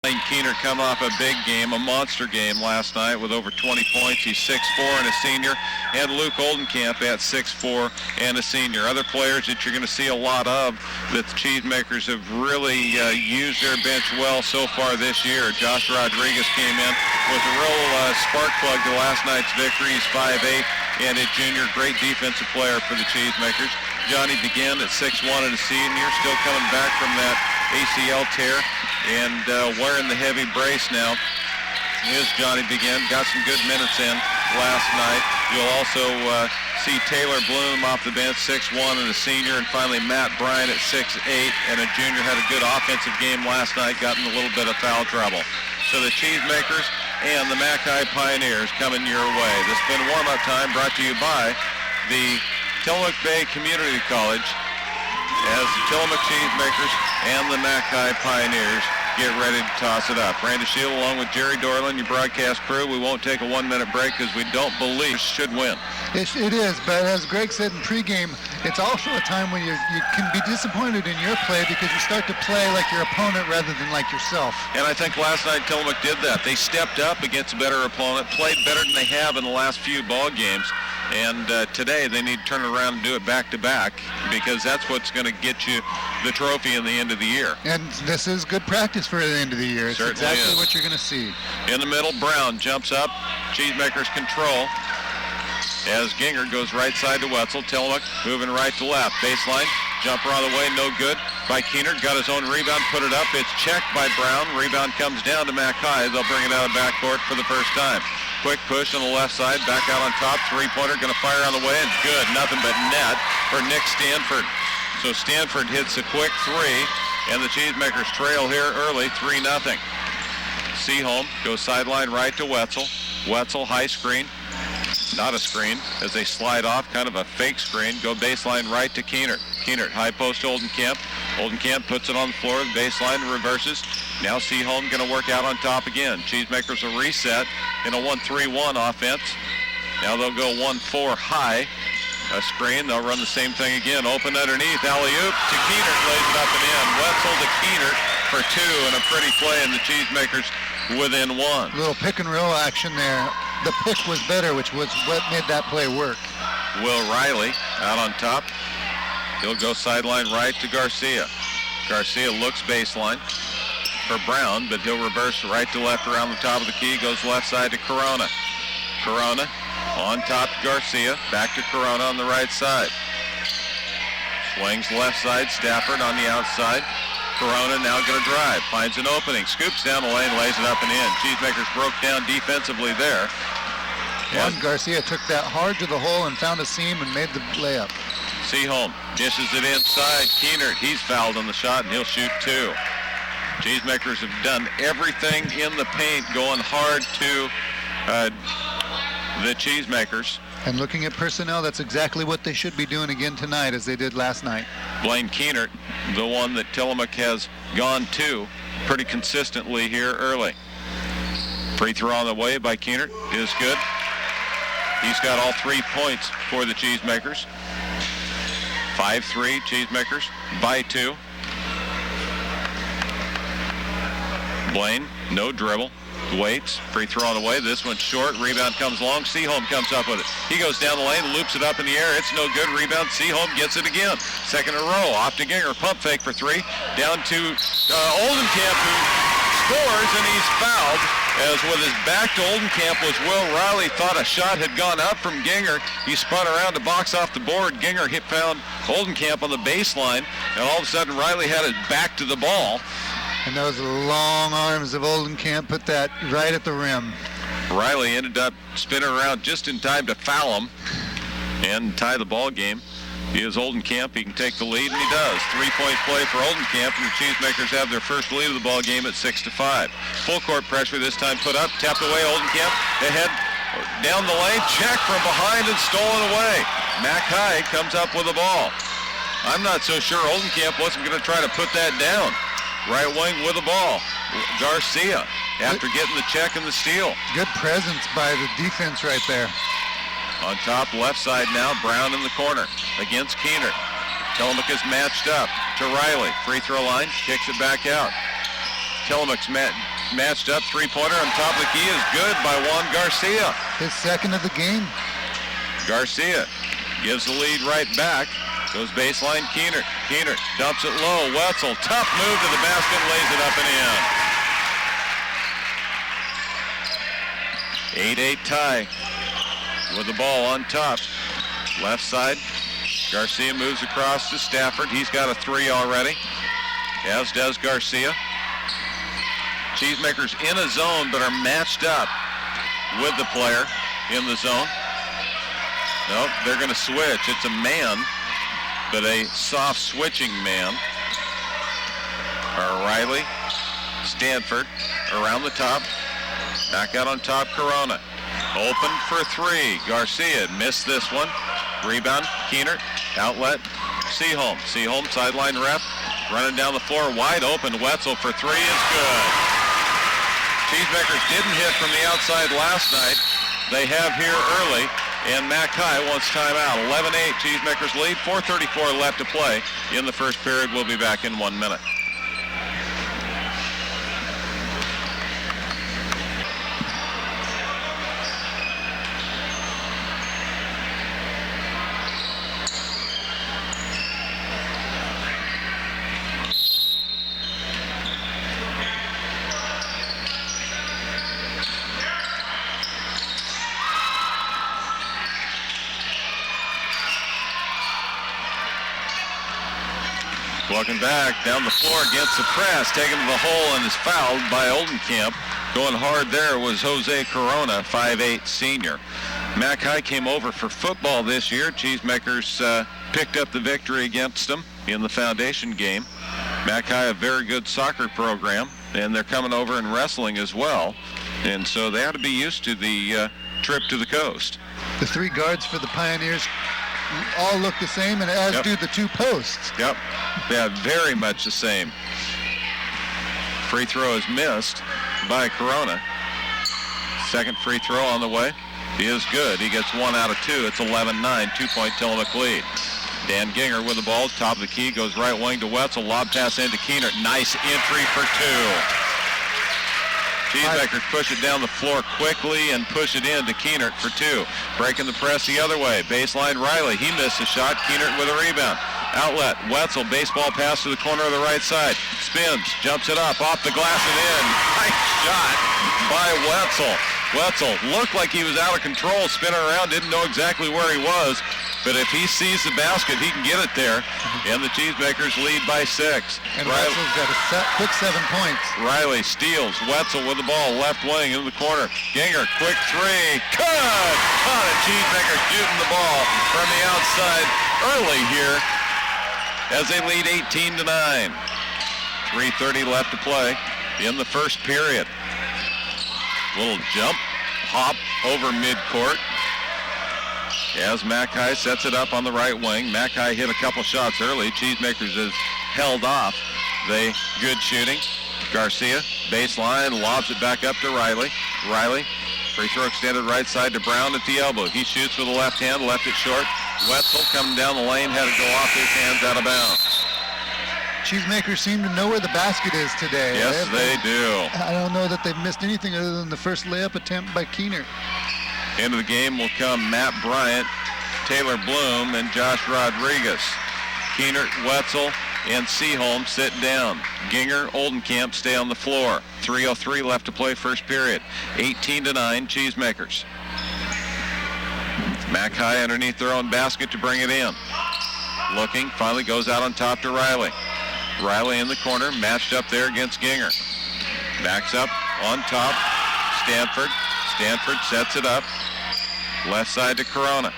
Blaine Keener come off a big game, a monster game last night with over 20 points. He's 6'4" and a senior. And Luke Oldenkamp at 6'4" and a senior. Other players that you're going to see a lot of that the Cheesemakers have really used their bench well so far this year. Josh Rodriguez came in, was a real spark plug to last night's victory. He's 5'8", and a junior, great defensive player for the Cheesemakers. Johnny Begin at 6'1" and a senior, still coming back from that ACL tear and wearing the heavy brace now. Here's Johnny Begin, got some good minutes in last night. You'll also see Taylor Bloom off the bench, 6'1" and a senior, and finally Matt Bryan at 6'8" and a junior. Had a good offensive game last night, got in a little bit of foul trouble. So the Cheesemakers and the Mackay Pioneers coming your way. This has been warm-up time brought to you by the Tillamook Bay Community College as the Tillamook Cheesemakers and the Mackay Pioneers get ready to toss it up. Brandon Shield along with Jerry Dorland, your broadcast crew. We won't take a 1-minute break because we don't believe should win. It is, but as Greg said in pregame, it's also a time when you can be disappointed in your play because you start to play like your opponent rather than like yourself. And I think last night Tillamook did that. They stepped up against a better opponent, played better than they have in the last few ball games. And today they need to turn around and do it back-to-back because that's what's going to get you the trophy in the end of the year. And this is good practice for the end of the year. It's Certainly exactly is. What you're going to see. In the middle, Brown jumps up. Cheesemakers control as Ginger goes right side to Wetzel. Tillamook moving right to left. Baseline, jumper on the way, no good by Keener. Got his own rebound, put it up. It's checked by Brown. Rebound comes down to Mackay. They'll bring it out of backcourt for the first time. Quick push on the left side, back out on top, three-pointer, going to fire on the way, and good, nothing but net for Nick Stanford. So Stanford hits a quick three, and the Cheesemakers trail here early, 3-0. Seaholm goes sideline right to Wetzel. Wetzel, high screen, not a screen, as they slide off, kind of a fake screen, go baseline right to Keenert. Keenert, high post to Oldenkamp. Oldenkamp puts it on the floor, the baseline reverses. Now Seaholm going to work out on top again. Cheesemakers will reset in a 1-3-1 offense. Now they'll go 1-4 high. A screen, they'll run the same thing again. Open underneath, alley-oop to Keenert, lays it up and in. Wetzel to Keenert for two, and a pretty play, and the Cheesemakers within one. A little pick and roll action there. The pick was better, which was what made that play work. Will Riley out on top. He'll go sideline right to Garcia. Garcia looks baseline for Brown, but he'll reverse right to left around the top of the key, goes left side to Corona. Corona on top to Garcia, back to Corona on the right side. Swings left side, Stafford on the outside. Corona now going to drive, finds an opening, scoops down the lane, lays it up and in. Cheesemakers broke down defensively there. Garcia took that hard to the hole and found a seam and made the layup. Seaholm dishes it inside. Keenert, he's fouled on the shot, and he'll shoot two. Cheesemakers have done everything in the paint, going hard to the Cheesemakers. And looking at personnel, that's exactly what they should be doing again tonight as they did last night. Blaine Keenert, the one that Tillamook has gone to pretty consistently here early. Free throw on the way by Keenert is good. He's got all 3 points for the Cheesemakers. 5-3 Cheesemakers by 2. Blaine, no dribble. Waits, free throw on the way. This one's short. Rebound comes long. Seaholm comes up with it. He goes down the lane, loops it up in the air. It's no good. Rebound. Seaholm gets it again. Second in a row. Off to Ginger. Pump fake for three. Down to Oldenkamp, who scores, and he's fouled. As with his back to Oldenkamp was Will Riley. Thought a shot had gone up from Ginger. He spun around to box off the board. Ginger found Oldenkamp on the baseline, and all of a sudden Riley had his back to the ball. And those long arms of Oldenkamp put that right at the rim. Riley ended up spinning around just in time to foul him and tie the ball game. He is Oldenkamp. He can take the lead, and he does. 3-point play for Oldenkamp, and the Cheesemakers have their first lead of the ball game at 6-5. Full court pressure this time put up, tapped away. Oldenkamp ahead down the lane, check from behind and stolen away. Mackay comes up with the ball. I'm not so sure Oldenkamp wasn't going to try to put that down. Right wing with the ball. Garcia after getting the check and the steal. Good presence by the defense right there. On top left side now, Brown in the corner against Keener. Tillamook is matched up to Riley. Free throw line, kicks it back out. Tillamook's matched up three-pointer on top of the key is good by Juan Garcia. His second of the game. Garcia gives the lead right back. Goes baseline, Keener. Keener dumps it low. Wetzel, tough move to the basket, lays it up and in. 8-8 tie with the ball on top. Left side, Garcia moves across to Stafford. He's got a three already, as does Garcia. Cheesemakers in a zone but are matched up with the player in the zone. Nope, they're going to switch. It's a man, but a soft switching man. Riley, Stanford around the top. Back out on top, Corona. Open for three. Garcia missed this one. Rebound, Keener. Outlet, Seaholm. Seaholm, sideline ref. Running down the floor, wide open. Wetzel for three is good. Cheesemakers didn't hit from the outside last night. They have here early, and Mackay wants timeout. 11-8, Cheesemakers lead. 4:34 left to play in the first period. We'll be back in 1 minute. Welcome back. Down the floor against the press. Taken to the hole and is fouled by Oldenkamp. Going hard there was Jose Corona, 5'8" senior. Mackay came over for football this year. Cheesemakers picked up the victory against them in the foundation game. Mackay, a very good soccer program, and they're coming over in wrestling as well. And so they ought to be used to the trip to the coast. The three guards for the Pioneers all look the same, and as do the two posts. Yep, yeah, very much the same. Free throw is missed by Corona. Second free throw on the way. He is good. He gets 1 out of 2. It's 11-9, 2-point Tillamook lead. Dan Ginger with the ball, top of the key, goes right wing to Wetzel. Lob pass into Keener. Nice entry for two. Cheesemakers push it down the floor quickly and push it in to Keenert for two. Breaking the press the other way. Baseline Riley. He missed a shot. Keenert with a rebound. Outlet. Wetzel. Baseball pass to the corner of the right side. Spins. Jumps it up. Off the glass and in. Nice shot by Wetzel. Wetzel looked like he was out of control. Spinning around. Didn't know exactly where he was. But if he sees the basket, he can get it there. And the Cheesemakers lead by 6. And Wetzel's got a quick 7 points. Riley steals. Wetzel with the ball, left wing in the corner. Ginger, quick three. Good! Cheesemakers shooting the ball from the outside early here as they lead 18-9. 3:30 left to play in the first period. Little jump, hop over midcourt. As Mackay sets it up on the right wing. Mackay hit a couple shots early. Cheesemakers has held off. They good shooting. Garcia, baseline, lobs it back up to Riley. Riley, free throw extended right side to Brown at the elbow. He shoots with the left hand, left it short. Wetzel coming down the lane, had to go off his hands out of bounds. Cheesemakers seem to know where the basket is today. Yes, they do. I don't know that they've missed anything other than the first layup attempt by Keener. Into the game will come Matt Bryant, Taylor Bloom, and Josh Rodriguez. Keenert, Wetzel, and Seaholm sit down. Ginger, Oldenkamp stay on the floor. 3:03 left to play first period. 18-9 Cheesemakers. Mackay underneath their own basket to bring it in. Looking, finally goes out on top to Riley. Riley in the corner, matched up there against Ginger. Backs up on top, Stanford. Stanford sets it up. Left side to Corona.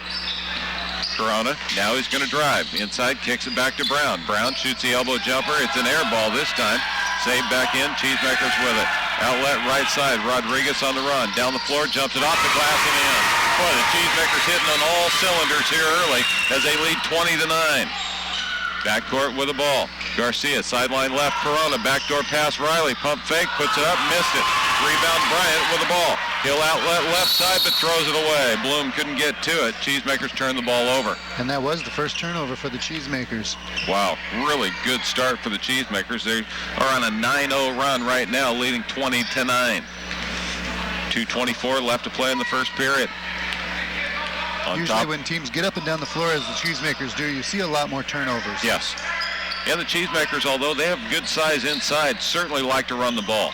Corona, now he's going to drive. Inside, kicks it back to Brown. Brown shoots the elbow jumper. It's an air ball this time. Saved back in, Cheesemakers with it. Outlet right side, Rodriguez on the run. Down the floor, jumps it off the glass and in. Boy, the Cheesemakers hitting on all cylinders here early as they lead 20-9. Backcourt with the ball. Garcia, sideline left, Corona, backdoor pass, Riley, pump fake, puts it up, missed it. Rebound, Bryant with the ball. He'll outlet left side, but throws it away. Bloom couldn't get to it. Cheesemakers turn the ball over. And that was the first turnover for the Cheesemakers. Wow, really good start for the Cheesemakers. They are on a 9-0 run right now, leading 20-9. 2:24 left to play in the first period. Usually when teams get up and down the floor as the Cheesemakers do, you see a lot more turnovers. Yes. And the Cheesemakers, although they have good size inside, certainly like to run the ball.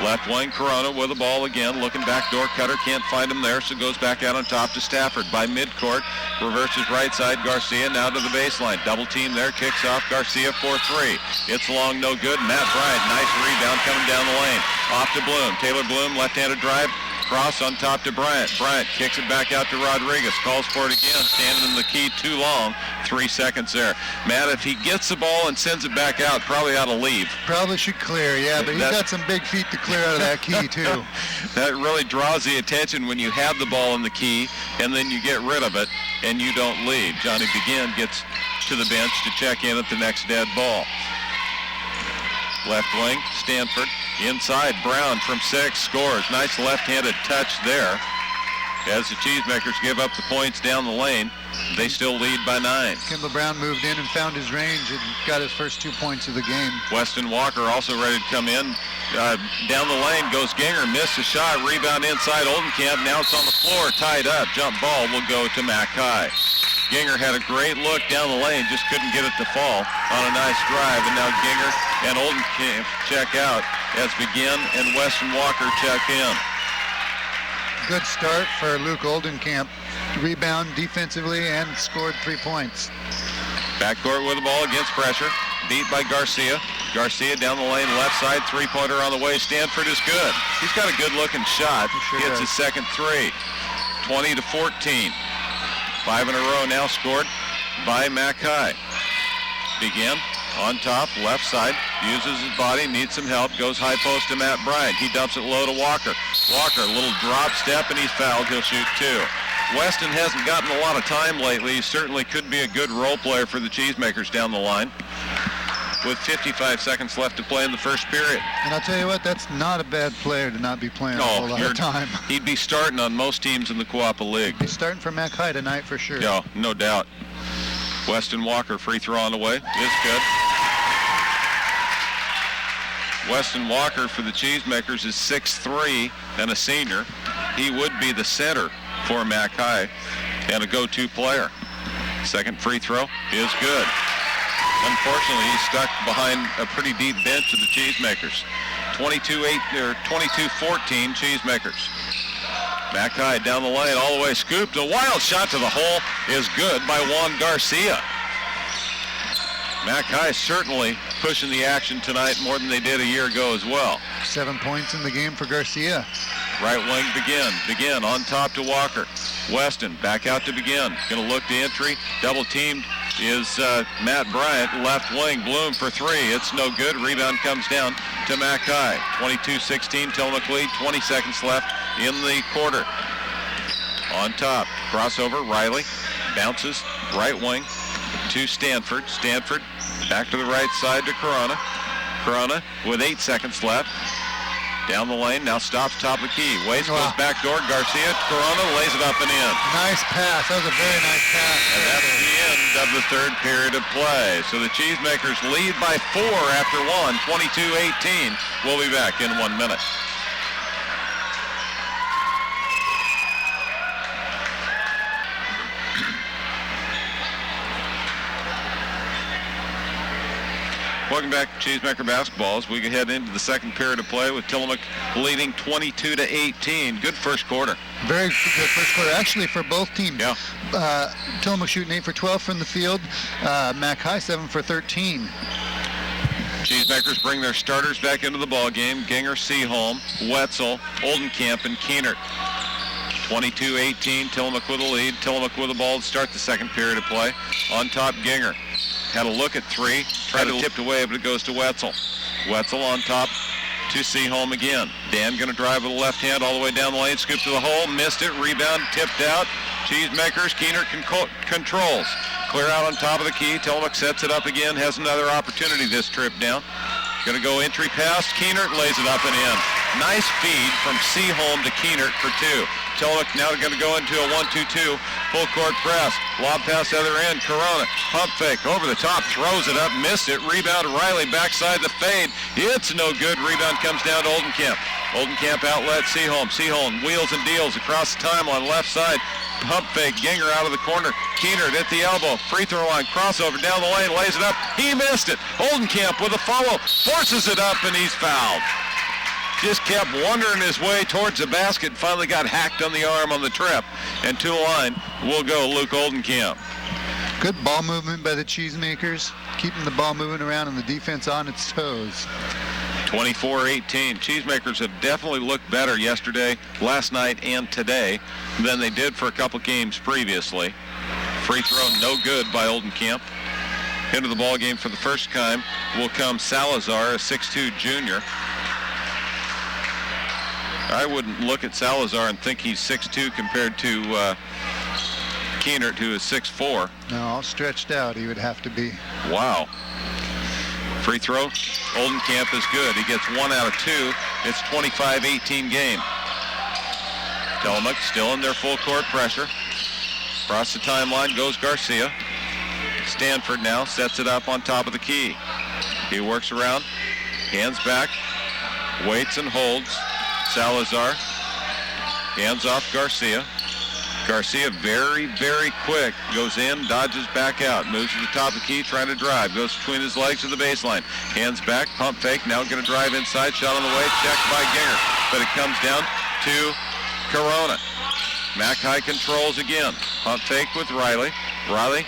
Left wing, Corona with the ball again, looking backdoor, Cutter can't find him there, so goes back out on top to Stafford. By midcourt, reverses right side, Garcia now to the baseline. Double team there, kicks off, Garcia for 3. It's long, no good. Matt Bryant, nice rebound coming down the lane. Off to Bloom. Taylor Bloom, left-handed drive. Cross on top to Bryant. Bryant kicks it back out to Rodriguez. Calls for it again. Standing in the key too long. 3 seconds there. Matt, if he gets the ball and sends it back out, probably ought to leave. Probably should clear, yeah, but he's got some big feet to clear out of that key, too. That really draws the attention when you have the ball in the key and then you get rid of it and you don't leave. Johnny Begin gets to the bench to check in at the next dead ball. Left wing, Stanford. Inside, Brown from 6 scores. Nice left-handed touch there. As the Cheesemakers give up the points down the lane, they still lead by 9. Kimball Brown moved in and found his range and got his first 2 points of the game. Weston Walker also ready to come in. Down the lane goes Ginger, missed a shot, rebound inside Oldenkamp. Now it's on the floor, tied up. Jump ball will go to Mackay. Ginger had a great look down the lane, just couldn't get it to fall on a nice drive. And now Ginger and Oldenkamp check out as Begin and Weston Walker check in. Good start for Luke Oldenkamp. Rebound defensively and scored 3 points. Backcourt with the ball against pressure. Beat by Garcia. Garcia down the lane, left side, 3-pointer on the way. Stanford is good. He's got a good-looking shot. Sure Hits does. his second 3. 20-14. 5 in a row now scored by Mackay. Begin on top, left side, uses his body, needs some help, goes high post to Matt Bryant. He dumps it low to Walker. Walker, a little drop step, and he's fouled. He'll shoot 2. Weston hasn't gotten a lot of time lately. He certainly could be a good role player for the Cheesemakers down the line. With 55 seconds left to play in the first period. And I'll tell you what, that's not a bad player to not be playing a whole lot of time. He'd be starting on most teams in the Coapa League. He's starting for Mackay tonight for sure. Yeah, no doubt. Weston Walker, free throw on the way, is good. Weston Walker for the Cheesemakers is 6'3" and a senior. He would be the center for Mackay and a go-to player. Second free throw is good. Unfortunately, he's stuck behind a pretty deep bench of the Cheesemakers. 22-14 Cheesemakers. Mackay down the lane, all the way scooped. A wild shot to the hole is good by Juan Garcia. Mackay certainly pushing the action tonight more than they did a year ago as well. 7 points in the game for Garcia. Right wing Begin on top to Walker. Weston back out to Begin. Going to look to entry. Double teamed is Matt Bryant. Left wing, Bloom for 3. It's no good. Rebound comes down to Mackay. 22-16, Tillamook lead. 20 seconds left in the quarter. On top, crossover, Riley. Bounces, right wing to Stanford. Stanford back to the right side to Corona. Corona with 8 seconds left. Down the lane, now stops top of the key. Waits, goes back door. Garcia, Corona lays it up and in. Nice pass. That was a very nice pass. And that's the end of the third period of play. So the Cheesemakers lead by 4 after 1, 22-18. We'll be back in 1 minute. Welcome back to Cheesemaker Basketball as we head into the second period of play with Tillamook leading 22-18. Good first quarter. Very good first quarter, actually, for both teams. Yeah. Tillamook shooting 8 for 12 from the field. Mackay 7 for 13. Cheesemakers bring their starters back into the ball game. Ginger, Seaholm, Wetzel, Oldenkamp, and Keenert. 22-18, Tillamook with the lead. Tillamook with the ball to start the second period of play. On top, Ginger. Had a look at 3, tried to tipped away, but it goes to Wetzel. Wetzel on top to Seaholm again. Dan going to drive with the left hand all the way down the lane, scoop to the hole, missed it, rebound, tipped out. Cheesemakers, Keener controls. Clear out on top of the key. Tillamook sets it up again. Has another opportunity this trip down. Going to go entry pass. Keenert lays it up and in. Nice feed from Seaholm to Keenert for 2. Tillamook now going to go into a 1-2-2. Full court press. Lob pass other end. Corona. Pump fake. Over the top. Throws it up. Missed it. Rebound Riley. Backside the fade. It's no good. Rebound comes down to Oldenkamp. Oldenkamp outlet Seaholm. Seaholm wheels and deals across the timeline. Left side. Pump fake. Ginger out of the corner. Keenert at the elbow. Free throw line. Crossover down the lane. Lays it up. He missed it. Oldenkamp with a follow. Forces it up and he's fouled. Just kept wandering his way towards the basket. Finally got hacked on the arm on the trip. And to the line will go Luke Oldenkamp. Good ball movement by the Cheesemakers. Keeping the ball moving around and the defense on its toes. 24-18. Cheesemakers have definitely looked better yesterday, last night, and today than they did for a couple games previously. Free throw no good by Oldenkamp. Into the ball game for the first time will come Salazar, a 6'2 junior. I wouldn't look at Salazar and think he's 6'2 compared to Keenert, who is 6'4. No, all stretched out he would have to be. Wow. Free throw. Oldenkamp is good. He gets 1 out of 2. It's 25-18 game. Tillamook still in their full court pressure. Across the timeline goes Garcia. Stanford now sets it up on top of the key. He works around, hands back, waits and holds. Salazar hands off Garcia. Garcia very, very quick. Goes in, dodges back out. Moves to the top of the key, trying to drive. Goes between his legs to the baseline. Hands back, pump fake. Now going to drive inside. Shot on the way. Checked by Ginger. But it comes down to Corona. Mac High controls again. Pump fake with Riley. Riley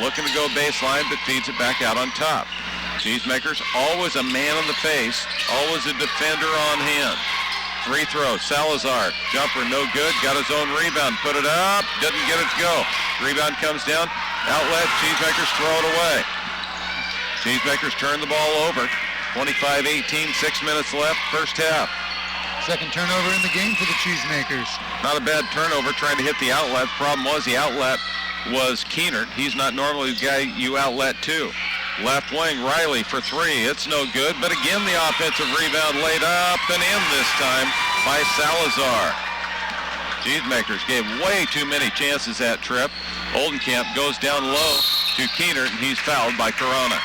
looking to go baseline, but feeds it back out on top. Cheesemakers, always a man on the face. Always a defender on hand. Free throw, Salazar, jumper no good, got his own rebound, put it up, doesn't get it to go. Rebound comes down, outlet, Cheesemakers throw it away. Cheesemakers turn the ball over, 25-18, 6 minutes left, first half. Second turnover in the game for the Cheesemakers. Not a bad turnover, trying to hit the outlet. Problem was the outlet was Keenert. He's not normally the guy you outlet to. Left wing, Riley for 3. It's no good, but again the offensive rebound laid up and in this time by Salazar. Cheesemakers gave way too many chances that trip. Oldenkamp goes down low to Keenert, and he's fouled by Corona.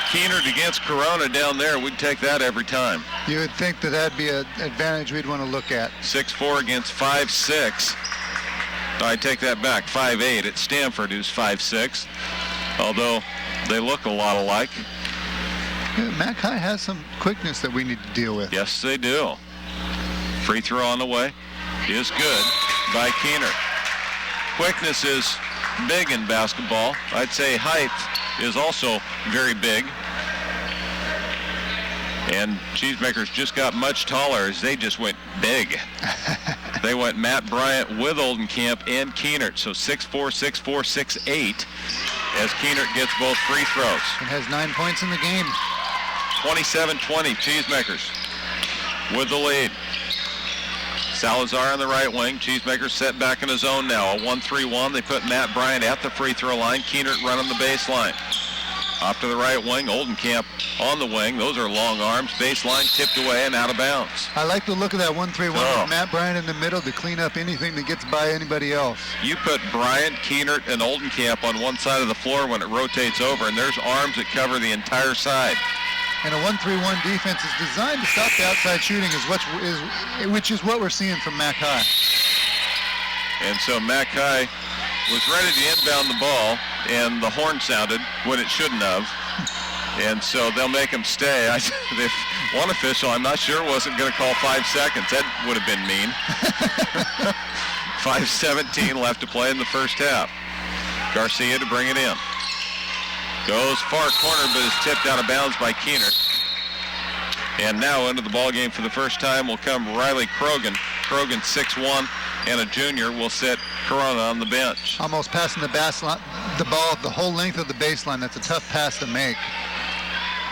Keenert against Corona down there, we'd take that every time. You would think that that'd be an advantage we'd want to look at. 6'4 against 5'6. I take that back, 5'8 at Stanford, who's 5'6. Although they look a lot alike. Yeah, Mac High has some quickness that we need to deal with. Yes, they do. Free throw on the way is good by Keenert. Quickness is big in basketball. I'd say height is also very big. And Cheesemakers just got much taller as they just went big. They went Matt Bryant with Oldenkamp and Keenert. So 6'4", 6'4", 6'8". As Keenert gets both free throws. And has 9 points in the game. 27-20, Cheesemakers with the lead. Salazar on the right wing. Cheesemakers set back in his own now. A 1-3-1. They put Matt Bryant at the free throw line. Keenert running the baseline. Off to the right wing. Oldenkamp on the wing. Those are long arms. Baseline tipped away and out of bounds. I like the look of that 1-3-1 with Matt Bryant in the middle to clean up anything that gets by anybody else. You put Bryant, Keenert, and Oldenkamp on one side of the floor when it rotates over, and there's arms that cover the entire side. And a 1-3-1 defense is designed to stop the outside shooting, which is what we're seeing from Mac High. And so Mac High was ready to inbound the ball, and the horn sounded when it shouldn't have. And so they'll make him stay. One official, I'm not sure, wasn't going to call 5 seconds. That would have been mean. 5:17 left to play in the first half. Garcia to bring it in. Goes far corner, but is tipped out of bounds by Keenert. And now into the ball game for the first time will come Riley Krogan. Krogan 6'1", and a junior will sit Corona on the bench. Almost passing the ball the whole length of the baseline. That's a tough pass to make.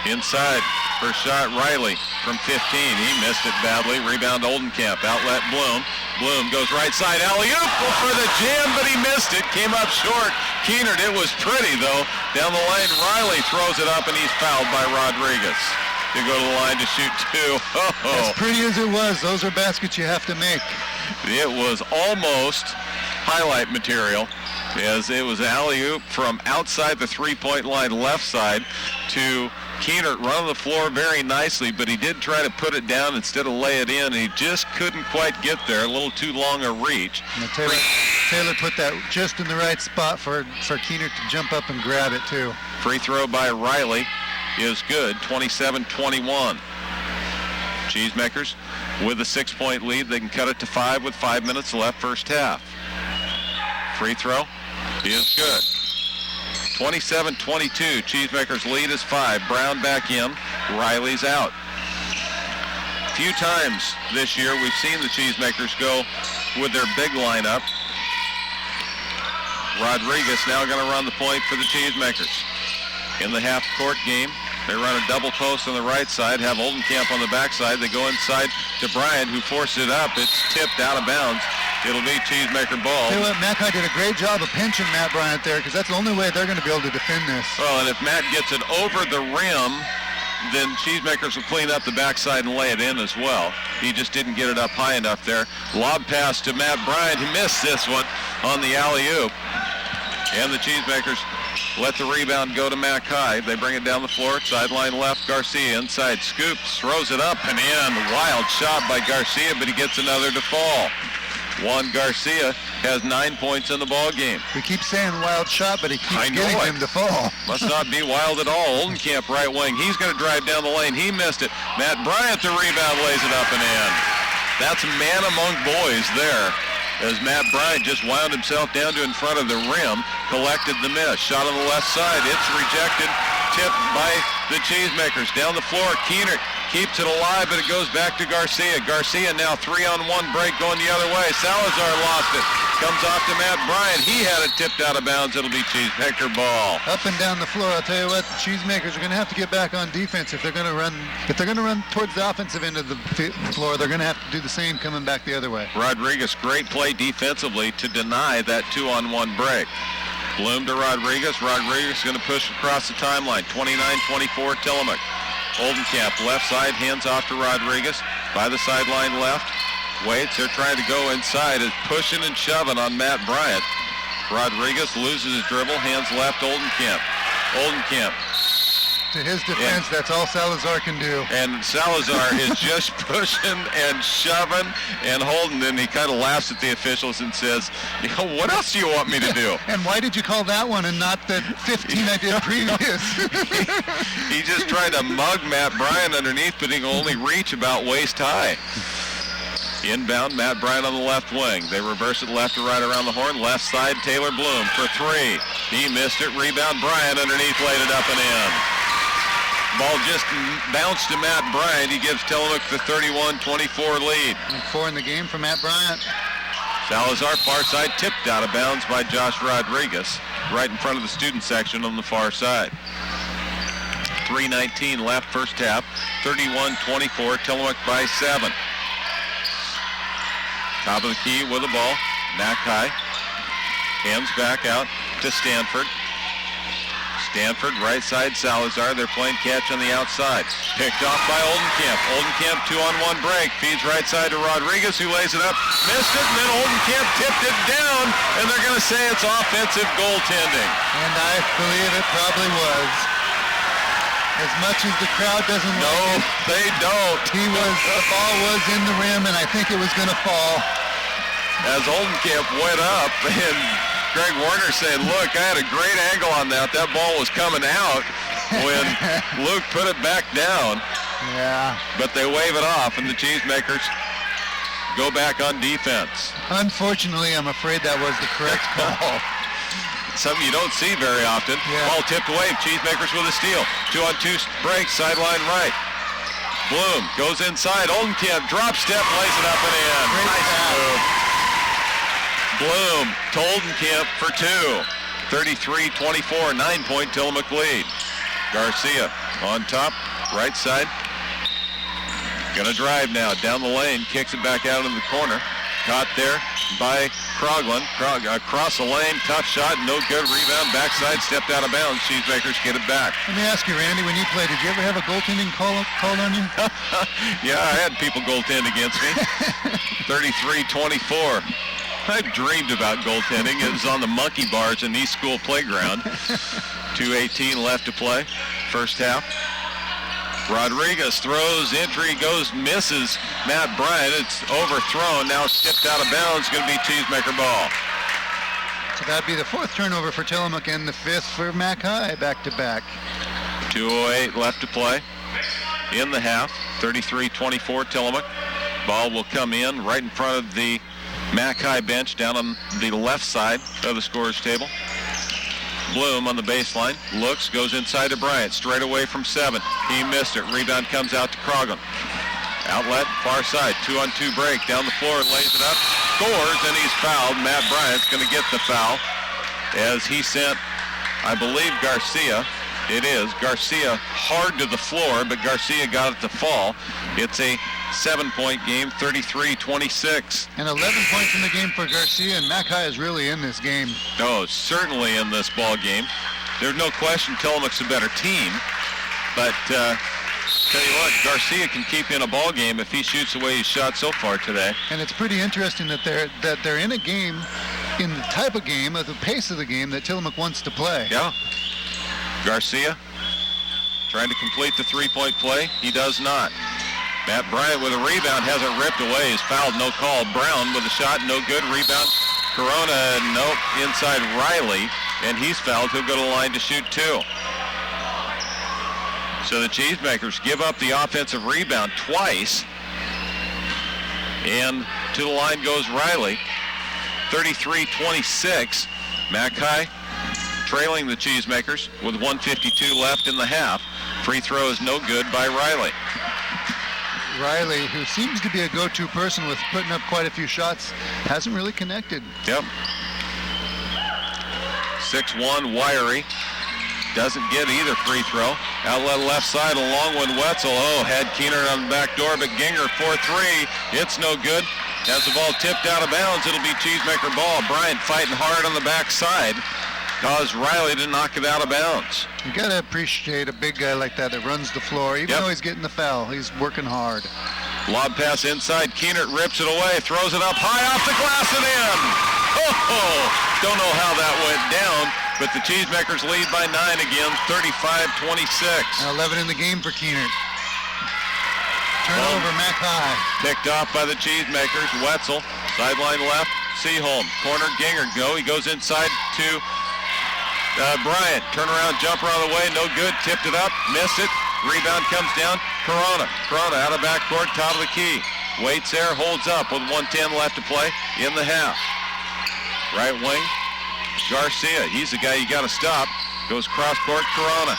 Inside, First shot, Riley from 15. He missed it badly. Rebound, Oldenkamp. Outlet, Bloom. Bloom goes right side. Alley-oop for the jam, but he missed it. Came up short. Keenert, it was pretty, though. Down the lane, Riley throws it up, and he's fouled by Rodriguez. To go to the line to shoot two. As pretty as it was, those are baskets you have to make. It was almost highlight material, as it was alley-oop from outside the three-point line left side to Keenert running the floor very nicely, but he did try to put it down instead of lay it in, and he just couldn't quite get there. A little too long a reach. Taylor put that just in the right spot for Keenert to jump up and grab it, too. Free throw by Riley is good, 27-21. Cheesemakers with a 6-point lead. They can cut it to 5 with 5 minutes left first half. Free throw is good. 27-22. Cheesemakers lead is 5. Brown back in. Riley's out. Few times this year we've seen the Cheesemakers go with their big lineup. Rodriguez now going to run the point for the Cheesemakers. In the half-court game, they run a double post on the right side, have Oldenkamp on the backside. They go inside to Bryant, who forces it up. It's tipped out of bounds. It'll be Cheesemaker ball. Tell you what, Mackay did a great job of pinching Matt Bryant there, because that's the only way they're going to be able to defend this. Well, and if Matt gets it over the rim, then Cheesemakers will clean up the backside and lay it in as well. He just didn't get it up high enough there. Lob pass to Matt Bryant. He missed this one on the alley-oop. And the Cheesemakers let the rebound go to Mackay. They bring it down the floor. Sideline left, Garcia inside. Scoops, throws it up and in. Wild shot by Garcia, but he gets another to fall. Juan Garcia has 9 points in the ball game. We keep saying wild shot, but he keeps getting him to fall. Must not be wild at all. Oldenkamp right wing. He's going to drive down the lane. He missed it. Matt Bryant, the rebound, lays it up and in. That's man among boys there, as Matt Bryant just wound himself down to in front of the rim, collected the miss. Shot on the left side. It's rejected. Tipped by the Cheesemakers. Down the floor, Keenert keeps it alive, but it goes back to Garcia. Garcia now 3-on-1 break going the other way. Salazar lost it. Comes off to Matt Bryant. He had it tipped out of bounds. It'll be Cheesemaker ball. Up and down the floor. I'll tell you what, the Cheesemakers are going to have to get back on defense if they're going to run. If they're going to run towards the offensive end of the floor, they're going to have to do the same coming back the other way. Rodriguez, great play defensively to deny that 2-on-1 break. Bloom to Rodriguez. Rodriguez going to push across the timeline. 29-24 Tillamook. Oldenkamp left side, hands off to Rodriguez by the sideline left. Waits, they're trying to go inside, is pushing and shoving on Matt Bryant. Rodriguez loses his dribble, hands left, Oldenkamp. Oldenkamp. To his defense, that's all Salazar can do. And Salazar is just pushing and shoving and holding, and he kind of laughs at the officials and says, what else do you want me to do? And why did you call that one and not the 15 I did previous? He just tried to mug Matt Bryant underneath, but he can only reach about waist high. Inbound, Matt Bryant on the left wing. They reverse it left to right around the horn. Left side, Taylor Bloom for 3. He missed it. Rebound, Bryant underneath, laid it up and in. Ball just bounced to Matt Bryant. He gives Tillamook the 31-24 lead. And 4 in the game for Matt Bryant. Salazar, far side, tipped out of bounds by Josh Rodriguez, right in front of the student section on the far side. 3:19 left first half. 31-24, Tillamook by 7. Top of the key with the ball. Mackay hands back out to Stanford. Stanford, right side, Salazar. They're playing catch on the outside. Picked off by Oldenkamp. Oldenkamp, 2-on-1 break. Feeds right side to Rodriguez, who lays it up. Missed it, and then Oldenkamp tipped it down, and they're going to say it's offensive goaltending. And I believe it probably was. As much as the crowd doesn't like it, they don't. The ball was in the rim, and I think it was going to fall. As Oldenkamp went up, and Greg Warner said, look, I had a great angle on that. That ball was coming out when Luke put it back down. Yeah. But they wave it off, and the Cheesemakers go back on defense. Unfortunately, I'm afraid that was the correct call. Something you don't see very often. Yeah. Ball tipped away. Cheesemakers with a steal. 2-on-2 break, sideline right. Bloom goes inside. Oldenkamp drop step, lays it up and in. Nice move. Bloom to Oldenkamp for 2. 33-24, 9-point Tillamook lead. Garcia on top. Right side. Gonna drive now down the lane, kicks it back out into the corner. Caught there by McLoughlin. Across the lane, tough shot, no good. Rebound, backside, stepped out of bounds. Cheesemakers get it back. Let me ask you, Randy, when you played, did you ever have a goaltending called on you? Yeah, I had people goaltend against me. 33-24. I dreamed about goaltending. It was on the monkey bars in East School playground. 2:18 left to play, first half. Rodriguez throws, entry goes, misses Matt Bryant. It's overthrown, now tipped out of bounds, going to be Cheesemaker ball. So that'd be the 4th turnover for Tillamook and the 5th for Mac High, back-to-back. 2:08 left to play in the half, 33-24 Tillamook. Ball will come in right in front of the Mac High bench down on the left side of the scorer's table. Bloom on the baseline, looks, goes inside to Bryant, straight away from 7. He missed it. Rebound comes out to McLoughlin. Outlet, far side, 2-on-2 break, down the floor, lays it up, scores, and he's fouled. Matt Bryant's going to get the foul as he sent, I believe, Garcia. It is Garcia hard to the floor, but Garcia got it to fall. It's a 7-point game, 33-26. And 11 points in the game for Garcia, and Mac High is really in this game. Oh, certainly in this ball game. There's no question Tillamook's a better team, but tell you what, Garcia can keep in a ball game if he shoots the way he's shot so far today. And it's pretty interesting that they're in a game, in the type of game, of the pace of the game that Tillamook wants to play. Yeah. Garcia trying to complete the 3-point play. He does not. Matt Bryant with a rebound, has it ripped away. He's fouled, no call. Brown with a shot, no good. Rebound. Corona, nope, inside Riley, and he's fouled. He'll go to the line to shoot 2. So the Cheesemakers give up the offensive rebound twice, and to the line goes Riley. 33-26. Mac High trailing the Cheesemakers with 1:52 left in the half. Free throw is no good by Riley. Riley, who seems to be a go-to person with putting up quite a few shots, hasn't really connected. Yep. 6'1", wiry. Doesn't get either free throw. Outlet left side, a long one, Wetzel. Oh, had Keener on the back door, but Ginger 4-3. It's no good. Has the ball tipped out of bounds. It'll be Cheesemaker ball. Bryant fighting hard on the backside. Caused Riley to knock it out of bounds. You got to appreciate a big guy like that runs the floor. Even though he's getting the foul, he's working hard. Lob pass inside. Keener rips it away, throws it up high off the glass and in. Oh, don't know how that went down, but the Cheesemakers lead by 9 again, 35-26. 11 in the game for Keener. Turnover, Mac High. Picked off by the Cheesemakers. Wetzel, sideline left. Seaholm, corner, Ginger, go. He goes inside to Bryant. Turnaround jumper on the way, no good. Tipped it up, missed it. Rebound comes down. Corona out of backcourt, top of the key. Waits there, holds up with 1:10 left to play in the half. Right wing, Garcia. He's the guy you got to stop. Goes cross court, Corona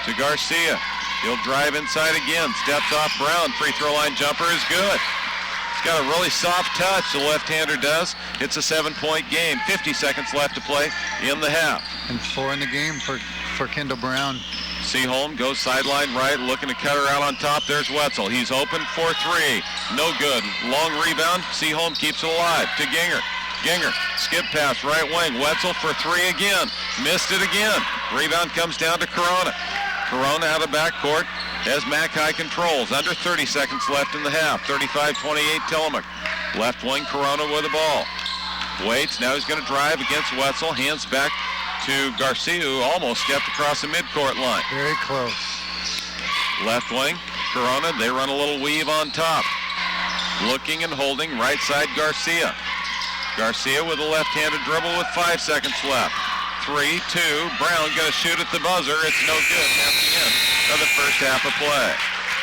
to Garcia. He'll drive inside again. Steps off Brown. Free throw line jumper is good. He's got a really soft touch, the left-hander does. It's a 7-point game. 50 seconds left to play in the half. And 4 in the game for Kendall Brown. Seaholm goes sideline right, looking to cut her out on top. There's Wetzel. He's open for 3. No good. Long rebound. Seaholm keeps it alive to Ginger. Ginger, skip pass, right wing. Wetzel for 3 again. Missed it again. Rebound comes down to Corona. Corona out of backcourt as Mac High controls. Under 30 seconds left in the half. 35-28 Tillamook. Left wing, Corona with the ball. Waits, now he's going to drive against Wetzel. Hands back to Garcia, who almost stepped across the midcourt line. Very close. Left wing, Corona, they run a little weave on top. Looking and holding, right side Garcia. Garcia with a left-handed dribble with 5 seconds left. 3-2, Brown going to shoot at the buzzer. It's no good at the end of the first half of play.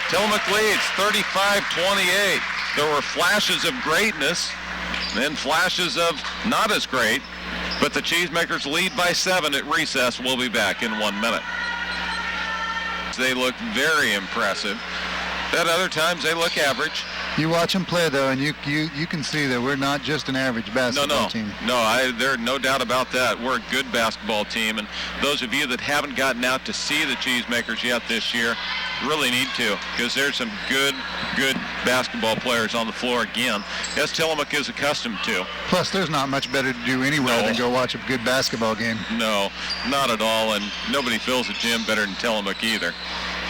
Tillamook leads 35-28. There were flashes of greatness, then flashes of not as great, but the Cheesemakers lead by 7 at recess. We'll be back in 1 minute. They look very impressive. At other times they look average. You watch them play, though, and you can see that we're not just an average basketball team. No, there's no doubt about that. We're a good basketball team, and those of you that haven't gotten out to see the Cheesemakers yet this year really need to, because there's some good basketball players on the floor again, as Tillamook is accustomed to. Plus, there's not much better to do anywhere than go watch a good basketball game. No, not at all, and nobody fills a gym better than Tillamook either.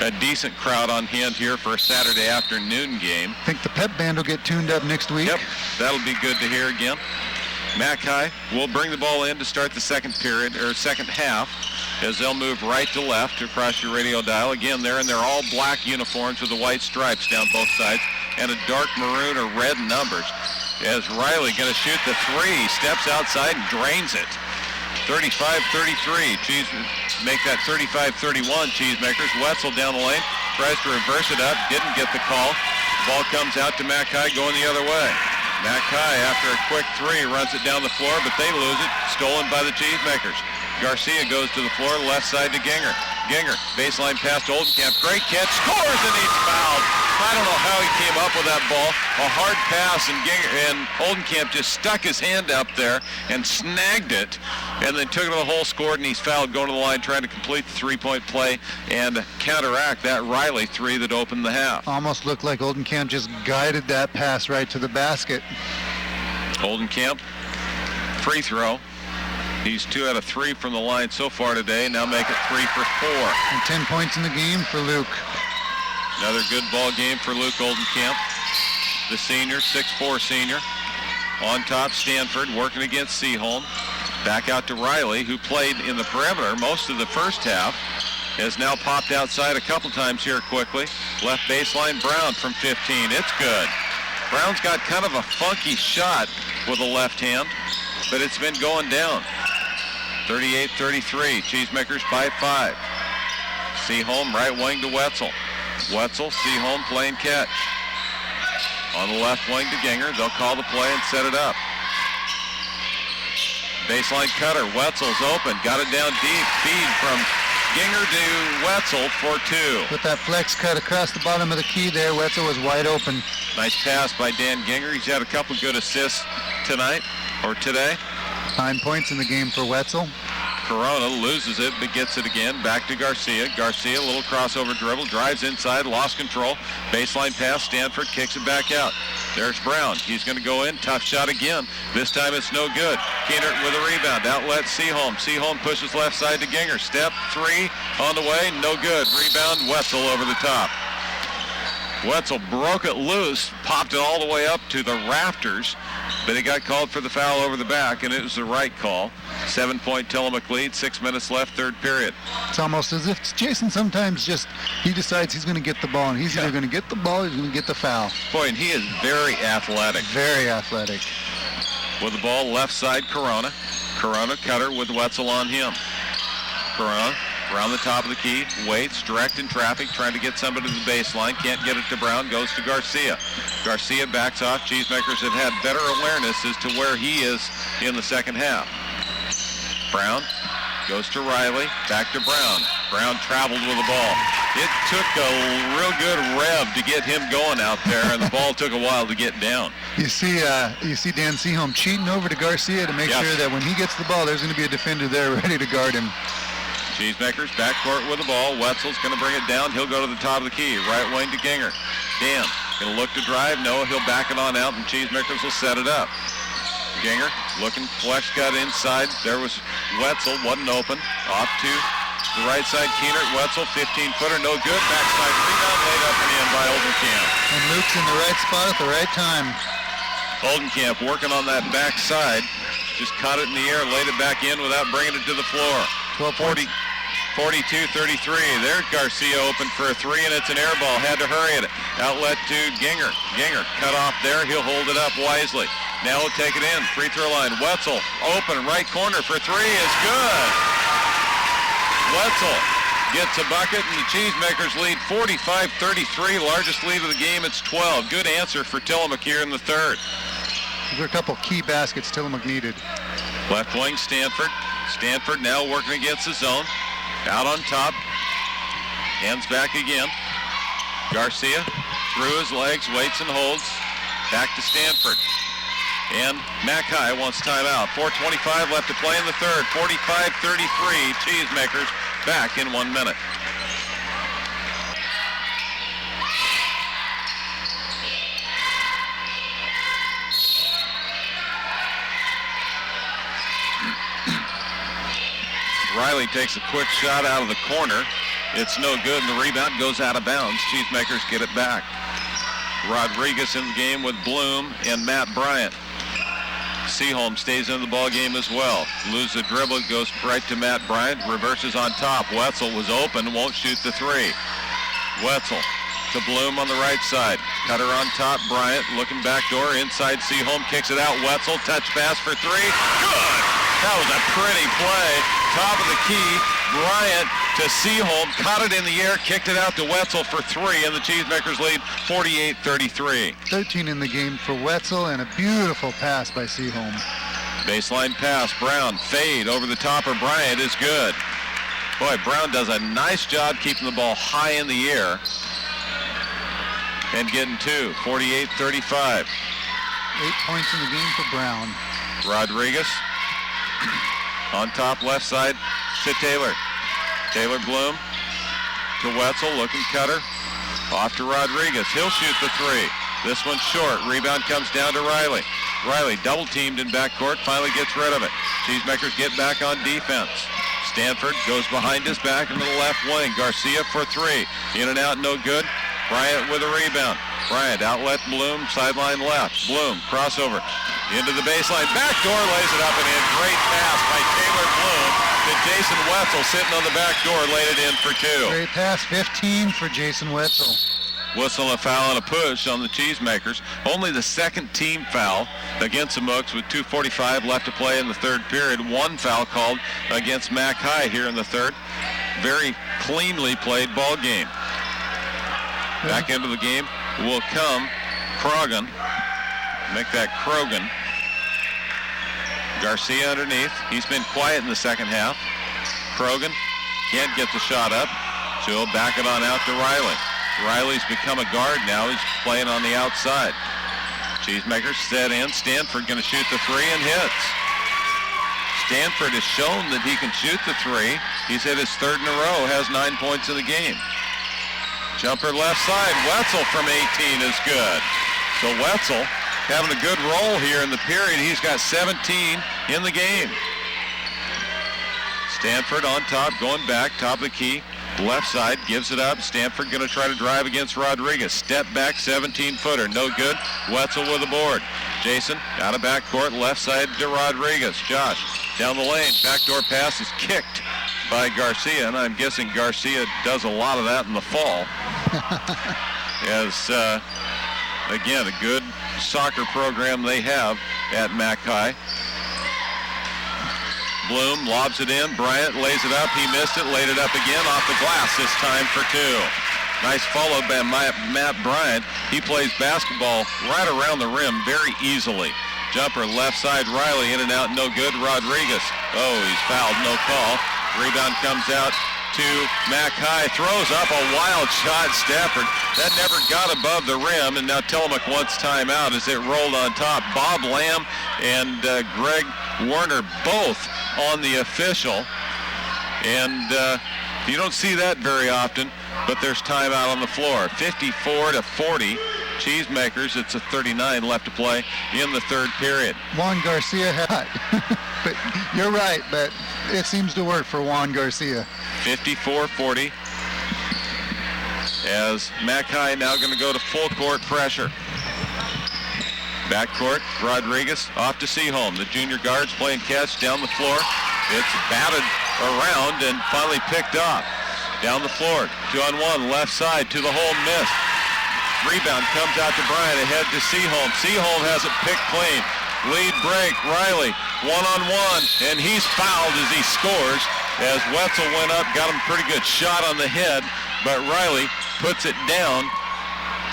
A decent crowd on hand here for a Saturday afternoon game. I think the pep band will get tuned up next week. Yep, that'll be good to hear again. Mac High will bring the ball in to start the second half, as they'll move right to left across your radio dial. Again, they're in their all black uniforms with the white stripes down both sides and a dark maroon or red numbers. As Riley going to shoot the three, steps outside and drains it. 35-33. Make that 35-31 Cheesemakers. Wetzel down the lane, tries to reverse it up, didn't get the call. Ball comes out to Mac High going the other way. Mac High, after a quick three, runs it down the floor, but they lose it. Stolen by the Cheesemakers. Garcia goes to the floor, left side to Ginger. Ginger, baseline pass to Oldenkamp. Great catch, scores, and he's fouled. I don't know how he came up with that ball. A hard pass, and Oldenkamp just stuck his hand up there and snagged it, and then took it to the hole, scored, and he's fouled going to the line, trying to complete the three-point play and counteract that Riley three that opened the half. Almost looked like Oldenkamp just guided that pass right to the basket. Oldenkamp, free throw. He's 2 out of 3 from the line so far today. Now make it 3 for 4. And 10 points in the game for Luke. Another good ball game for Luke Oldenkamp. The senior, 6'4 senior. On top, Stanford working against Seaholm. Back out to Riley, who played in the perimeter most of the first half. Has now popped outside a couple times here quickly. Left baseline, Brown from 15. It's good. Brown's got kind of a funky shot with a left hand, but it's been going down. 38-33, Cheesemakers by 5. Seaholm right wing to Wetzel. Wetzel, Seaholm playing catch. On the left wing to Ginger. They'll call the play and set it up. Baseline cutter. Wetzel's open. Got it down deep. Feed from Ginger to Wetzel for 2. With that flex cut across the bottom of the key there, Wetzel was wide open. Nice pass by Dan Ginger. He's had a couple good assists tonight, or today. 9 points in the game for Wetzel. Corona loses it, but gets it again. Back to Garcia. Garcia, a little crossover dribble, drives inside, lost control. Baseline pass, Stanford kicks it back out. There's Brown. He's going to go in. Tough shot again. This time it's no good. Keenert with a rebound. Outlet Seaholm. Seaholm pushes left side to Ginger. Step 3 on the way. No good. Rebound, Wetzel over the top. Wetzel broke it loose, popped it all the way up to the rafters, but he got called for the foul over the back, and it was the right call. 7-point Tillamook lead, 6 minutes left, third period. It's almost as if Jason sometimes he decides he's going to get the ball, and he's either going to get the ball or he's going to get the foul. Boy, and he is very athletic. Very athletic. With the ball left side, Corona. Corona cutter with Wetzel on him. Corona around the top of the key, waits, direct in traffic, trying to get somebody to the baseline. Can't get it to Brown, goes to Garcia. Garcia backs off. Cheesemakers have had better awareness as to where he is in the second half. Brown goes to Riley, back to Brown. Brown traveled with the ball. It took a real good rev to get him going out there, and the ball took a while to get down. You see Dan Seaholm cheating over to Garcia to make sure that when he gets the ball, there's going to be a defender there ready to guard him. Cheesemakers backcourt with the ball. Wetzel's going to bring it down. He'll go to the top of the key. Right wing to Ginger. Dan going to look to drive. No, he'll back it on out, and Cheesemakers will set it up. Ginger looking, flex cut inside. There was Wetzel, wasn't open. Off to the right side, Keenert. Wetzel, 15-footer, no good. Backside rebound, laid up and in by Oldenkamp. And Luke's in the right spot at the right time. Oldenkamp working on that backside. Just caught it in the air, laid it back in without bringing it to the floor. 42-33. There's Garcia open for a three, and it's an air ball. Had to hurry it. Outlet to Ginger. Ginger cut off there. He'll hold it up wisely. Now he'll take it in. Free throw line. Wetzel open right corner for three is good. Wetzel gets a bucket, and the Cheesemakers lead 45-33. Largest lead of the game. It's 12. Good answer for Tillamook here in the third. There are a couple key baskets Tillamook needed. Left wing Stanford. Stanford now working against the zone. Out on top. Hands back again. Garcia through his legs, waits and holds. Back to Stanford. And Mackay wants timeout. 4:25 left to play in the third. 45-33. Cheesemakers back in 1 minute. Riley takes a quick shot out of the corner. It's no good, and the rebound goes out of bounds. Cheesemakers get it back. Rodriguez in the game with Bloom and Matt Bryant. Seaholm stays in the ball game as well. Loses the dribble, goes right to Matt Bryant, reverses on top. Wetzel was open, won't shoot the three. Wetzel to Bloom on the right side. Cutter on top, Bryant looking back door, inside Seaholm, kicks it out. Wetzel, touch pass for three. Good! That was a pretty play. Top of the key, Bryant to Seaholm, caught it in the air, kicked it out to Wetzel for three, and the Cheesemakers lead 48-33. 13 in the game for Wetzel, and a beautiful pass by Seaholm. Baseline pass, Brown, fade over the top of Bryant is good. Boy, Brown does a nice job keeping the ball high in the air and getting two, 48-35. 8 points in the game for Brown. Rodriguez on top left side to Taylor. Taylor Bloom to Wetzel, looking cutter. Off to Rodriguez. He'll shoot the three. This one's short. Rebound comes down to Riley. Riley double teamed in backcourt, finally gets rid of it. Cheesemakers get back on defense. Stanford goes behind his back into the left wing. Garcia for three. In and out, no good. Bryant with a rebound. Bryant outlet Bloom, sideline left. Bloom, crossover. Into the baseline, backdoor, lays it up and in. Great pass by Taylor Bloom to Jason Wetzel, sitting on the back door, laid it in for two. Great pass, 15 for Jason Wetzel. Whistle, a foul and a push on the Cheesemakers. Only the second team foul against the Mooks with 2:45 left to play in the third period. One foul called against Mackay here in the third. Very cleanly played ball game. Back into the game will come Krogan. Make that Krogan. Garcia underneath. He's been quiet in the second half. Krogan can't get the shot up. So he'll back it on out to Riley. Riley's become a guard now. He's playing on the outside. Cheesemakers set in. Stanford going to shoot the three and hits. Stanford has shown that he can shoot the three. He's hit his third in a row, has 9 points in the game. Jumper left side. Wetzel from 18 is good. So Wetzel having a good roll here in the period. He's got 17 in the game. Stanford on top, going back, top of the key. Left side, gives it up. Stanford going to try to drive against Rodriguez. Step back, 17-footer, no good. Wetzel with the board. Jason out of backcourt, left side to Rodriguez. Josh down the lane, backdoor pass is kicked by Garcia, and I'm guessing Garcia does a lot of that in the fall. As, again, a good soccer program they have at Mackay. Bloom lobs it in. Bryant lays it up. He missed it. Laid it up again off the glass this time for two. Nice follow by Matt Bryant. He plays basketball right around the rim very easily. Jumper left side. Riley in and out. No good. Rodriguez. Oh, he's fouled. No call. Rebound comes out to Mackay. Throws up a wild shot. Stafford. That never got above the rim. And now Tillamook wants timeout as it rolled on top. Bob Lamb and Greg Warner both on the official. And you don't see that very often, but there's timeout on the floor. 54-40. Cheesemakers, it's a 39 left to play in the third period. Juan Garcia had but you're right, but it seems to work for Juan Garcia. 54-40. As Mackay now going to go to full court pressure. Backcourt, Rodriguez off to Seaholm. The junior guards playing catch down the floor. It's batted around and finally picked up. Down the floor, 2-on-1, left side to the hole, missed. Rebound comes out to Bryant, ahead to Seaholm. Seaholm has it picked clean. Lead break, Riley, one-on-one, and he's fouled as he scores. As Wetzel went up, got him a pretty good shot on the head, but Riley puts it down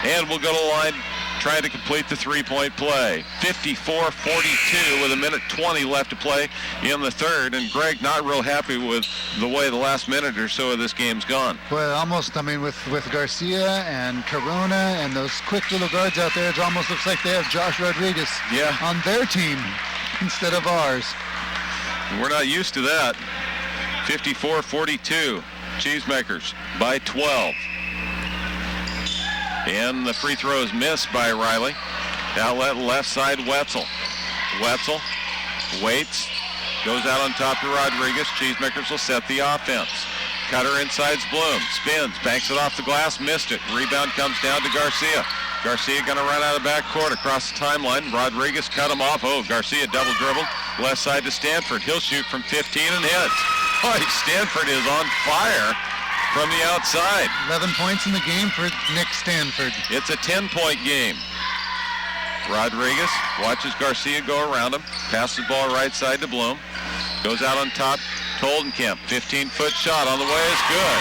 and will go to the line trying to complete the three-point play. 54-42 with 1:20 left to play in the third. And Greg not real happy with the way the last minute or so of this game's gone. Well, almost, I mean, with Garcia and Corona and those quick little guards out there, it almost looks like they have Josh Rodriguez on their team instead of ours. We're not used to that. 54-42. Cheesemakers by 12. And the free throw is missed by Riley. Outlet left side, Wetzel. Wetzel waits, goes out on top to Rodriguez. Cheesemakers will set the offense. Cutter inside's Bloom, spins, banks it off the glass, missed it. Rebound comes down to Garcia. Garcia going to run out of backcourt across the timeline. Rodriguez cut him off. Oh, Garcia double dribbled. Left side to Stanford. He'll shoot from 15 and hits. Boy, Stanford is on fire from the outside. 11 points in the game for Nick Stanford. It's a 10-point game. Rodriguez watches Garcia go around him. Passes the ball right side to Bloom. Goes out on top to Oldenkamp. 15-foot shot on the way is good.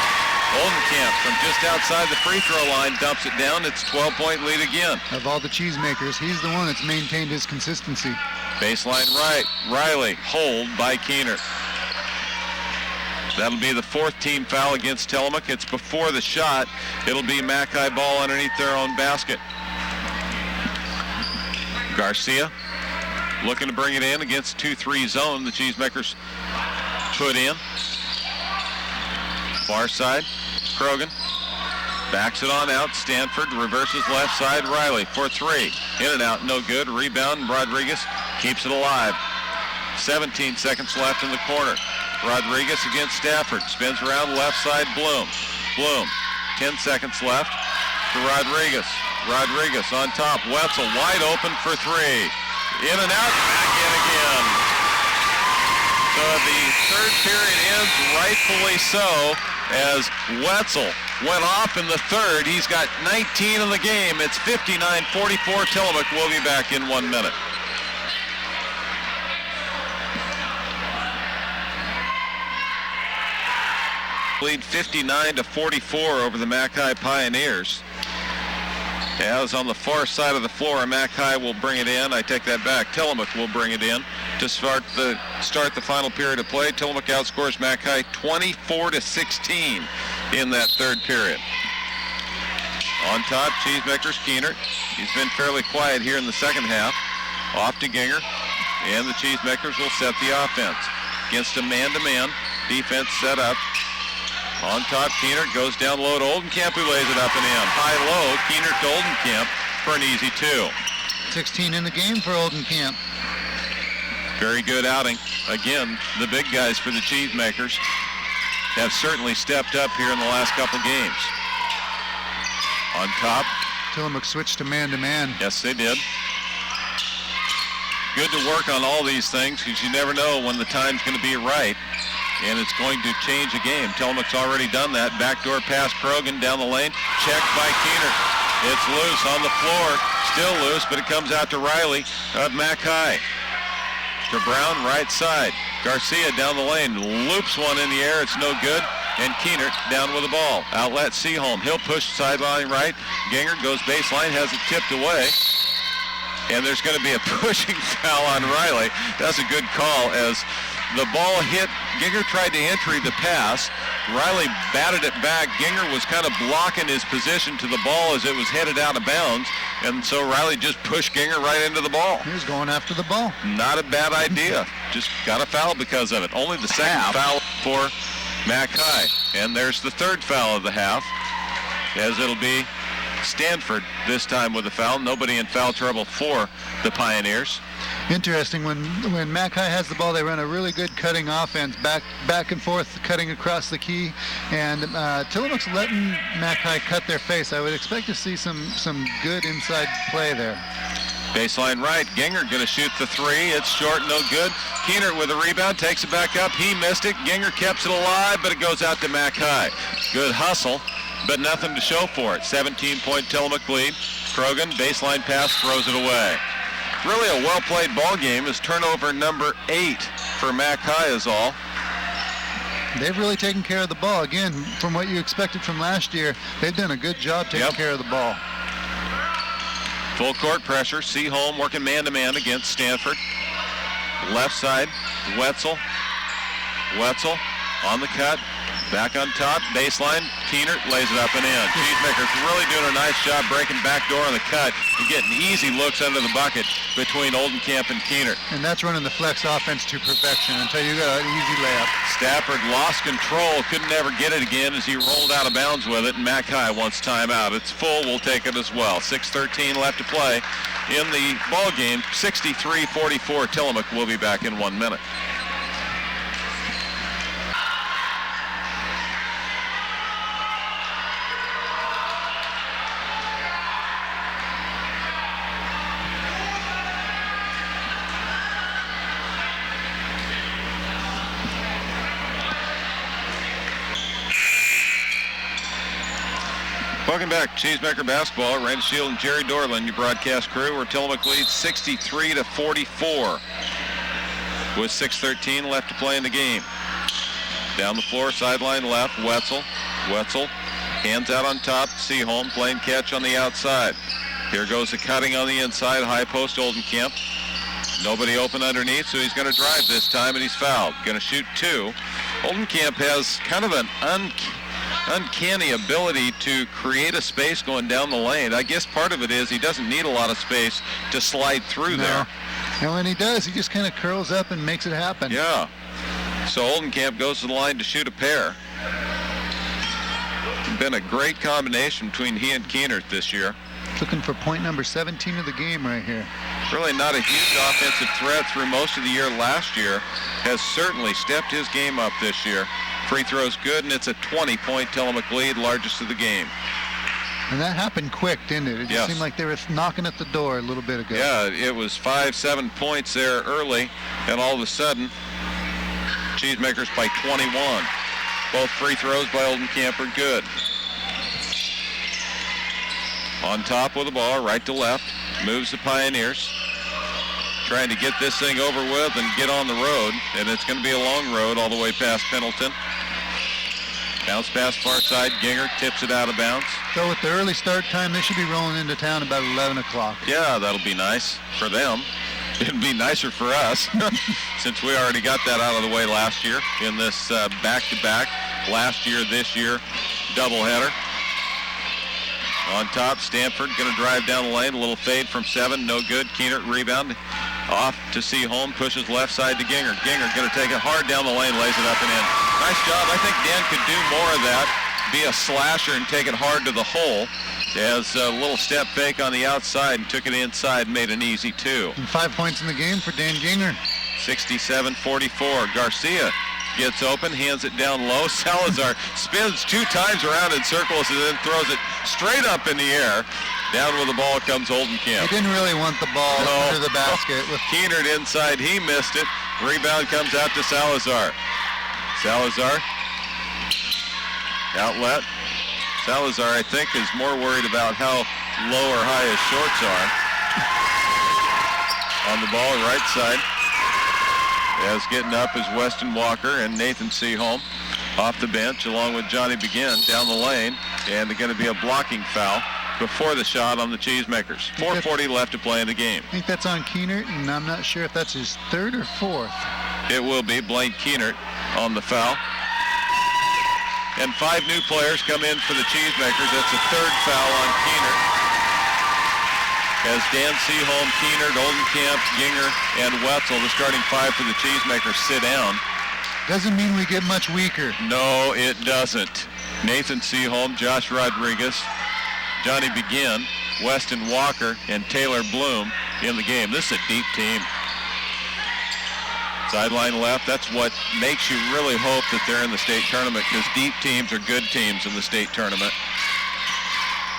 Oldenkamp from just outside the free throw line dumps it down. It's a 12-point lead again. Of all the cheesemakers, he's the one that's maintained his consistency. Baseline right. Riley, hold by Keener. That'll be the fourth team foul against Tillamook. It's before the shot. It'll be Mackay ball underneath their own basket. Garcia looking to bring it in against 2-3 zone. The Cheesemakers put in. Far side, Krogan backs it on out. Stanford reverses left side. Riley for three. In and out, no good. Rebound, Rodriguez keeps it alive. 17 seconds left in the quarter. Rodriguez against Stafford. Spins around left side, Bloom. Bloom, 10 seconds left to Rodriguez. Rodriguez on top. Wetzel wide open for three. In and out, back in again. So the third period ends rightfully so as Wetzel went off in the third. He's got 19 in the game. It's 59-44. Tillamook will be back in 1 minute. Lead 59-44 over the Mackay Pioneers. As on the far side of the floor, Mackay will bring it in. I take that back. Tillamook will bring it in to start the final period of play. Tillamook outscores Mackay 24-16 in that third period. On top, Cheesemakers, Keener. He's been fairly quiet here in the second half. Off to Ginger, and the Cheesemakers will set the offense against a man-to-man defense set up. On top, Keener goes down low to Oldenkamp, who lays it up and in. High-low, Keener to Oldenkamp for an easy two. 16 in the game for Oldenkamp. Very good outing. Again, the big guys for the Cheesemakers have certainly stepped up here in the last couple games. On top. Tillamook switched to man-to-man. Yes, they did. Good to work on all these things because you never know when the time's going to be right. And it's going to change a game. Tillamook's already done that. Backdoor pass, Krogan down the lane. Checked by Keener. It's loose on the floor. Still loose, but it comes out to Riley of Mackay. To Brown, right side. Garcia down the lane. Loops one in the air. It's no good. And Keener down with the ball. Outlet Seaholm. He'll push sideline right. Ginger goes baseline, has it tipped away. And there's going to be a pushing foul on Riley. That's a good call as the ball hit. Ginger tried to entry the pass. Riley batted it back. Ginger was kind of blocking his position to the ball as it was headed out of bounds. And so Riley just pushed Ginger right into the ball. He was going after the ball. Not a bad idea. Just got a foul because of it. Only the second foul for Mackay. And there's the third foul of the half, as it'll be Stanford this time with a foul. Nobody in foul trouble for the Pioneers. Interesting, when Mackay has the ball, they run a really good cutting offense, back and forth, cutting across the key, and Tillamook's letting Mackay cut their face. I would expect to see some good inside play there. Baseline right, Ginger going to shoot the three. It's short, no good. Keener with a rebound, takes it back up. He missed it. Ginger keeps it alive, but it goes out to Mackay. Good hustle, but nothing to show for it. 17-point Tillamook lead. Krogan, baseline pass, throws it away. Really a well-played ball game. Is turnover number 8 for Mackay is all. They've really taken care of the ball. Again, from what you expected from last year, they've done a good job taking care of the ball. Full court pressure. Seaholm working man-to-man against Stanford. Left side, Wetzel. Wetzel on the cut. Back on top, baseline. Keenert lays it up and in. Cheesemaker's really doing a nice job breaking back door on the cut and getting easy looks under the bucket between Oldenkamp and Keenert. And that's running the flex offense to perfection until you got an easy layup. Stafford lost control, couldn't ever get it again as he rolled out of bounds with it, and Mac High wants timeout. It's full, we'll take it as well. 6:13 left to play in the ball game. 63-44 Tillamook. We'll be back in 1 minute. Welcome back to Cheesemaker Basketball. Randy Shield and Jerry Dorland, your broadcast crew, where Tillamook leads 63-44 with 6:13 left to play in the game. Down the floor, sideline left, Wetzel. Wetzel hands out on top, Seaholm playing catch on the outside. Here goes the cutting on the inside, high post Oldenkamp. Nobody open underneath, so he's going to drive this time, and he's fouled. Going to shoot two. Oldenkamp has kind of an uncanny ability to create a space going down the lane. I guess part of it is he doesn't need a lot of space to slide through there. And when he does, he just kind of curls up and makes it happen. Yeah. So Oldenkamp goes to the line to shoot a pair. Been a great combination between he and Keenert this year. Looking for point number 17 of the game right here. Really not a huge offensive threat through most of the year last year. Has certainly stepped his game up this year. Free throw's good, and it's a 20-point Tillamook lead, largest of the game. And that happened quick, didn't it? It just seemed like they were knocking at the door a little bit ago. Yeah, it was 5-7 points there early, and all of a sudden, Cheesemakers by 21. Both free throws by Oldenkamp are good. On top with the ball, right to left, moves the Pioneers. Trying to get this thing over with and get on the road, and it's going to be a long road all the way past Pendleton. Bounce pass far side, Ginger tips it out of bounds. So with the early start time, they should be rolling into town about 11 o'clock. Yeah, that'll be nice for them. It'd be nicer for us since we already got that out of the way last year in this back-to-back, last year, this year, doubleheader. On top, Stanford going to drive down the lane. A little fade from 7, no good. Keenert rebound. Off to Seaholm, pushes left side to Ginger. Ginger going to take it hard down the lane, lays it up and in. Nice job. I think Dan could do more of that, be a slasher and take it hard to the hole. Has a little step fake on the outside and took it inside and made an easy 2. And 5 points in the game for Dan Ginger. 67-44. Garcia gets open, hands it down low. Salazar spins 2 times around in circles and then throws it straight up in the air. Down with the ball comes Oldenkamp. He didn't really want the ball under the basket. With Keenert inside, he missed it. Rebound comes out to Salazar. Salazar, outlet. Salazar, I think, is more worried about how low or high his shorts are. On the ball, right side. As getting up is Weston Walker and Nathan Seaholm off the bench, along with Johnny Begin down the lane. And they're going to be a blocking foul before the shot on the Cheesemakers. 4:40 left to play in the game. I think that's on Keenert, and I'm not sure if that's his 3rd or 4th. It will be Blaine Keenert on the foul. And 5 new players come in for the Cheesemakers. That's a 3rd foul on Keenert. As Dan Seaholm, Keenert, Oldenkamp, Ginger, and Wetzel, the starting 5 for the Cheesemakers, sit down. Doesn't mean we get much weaker. No, it doesn't. Nathan Seaholm, Josh Rodriguez, Johnny Begin, Weston Walker, and Taylor Bloom in the game. This is a deep team. Sideline left, that's what makes you really hope that they're in the state tournament, because deep teams are good teams in the state tournament.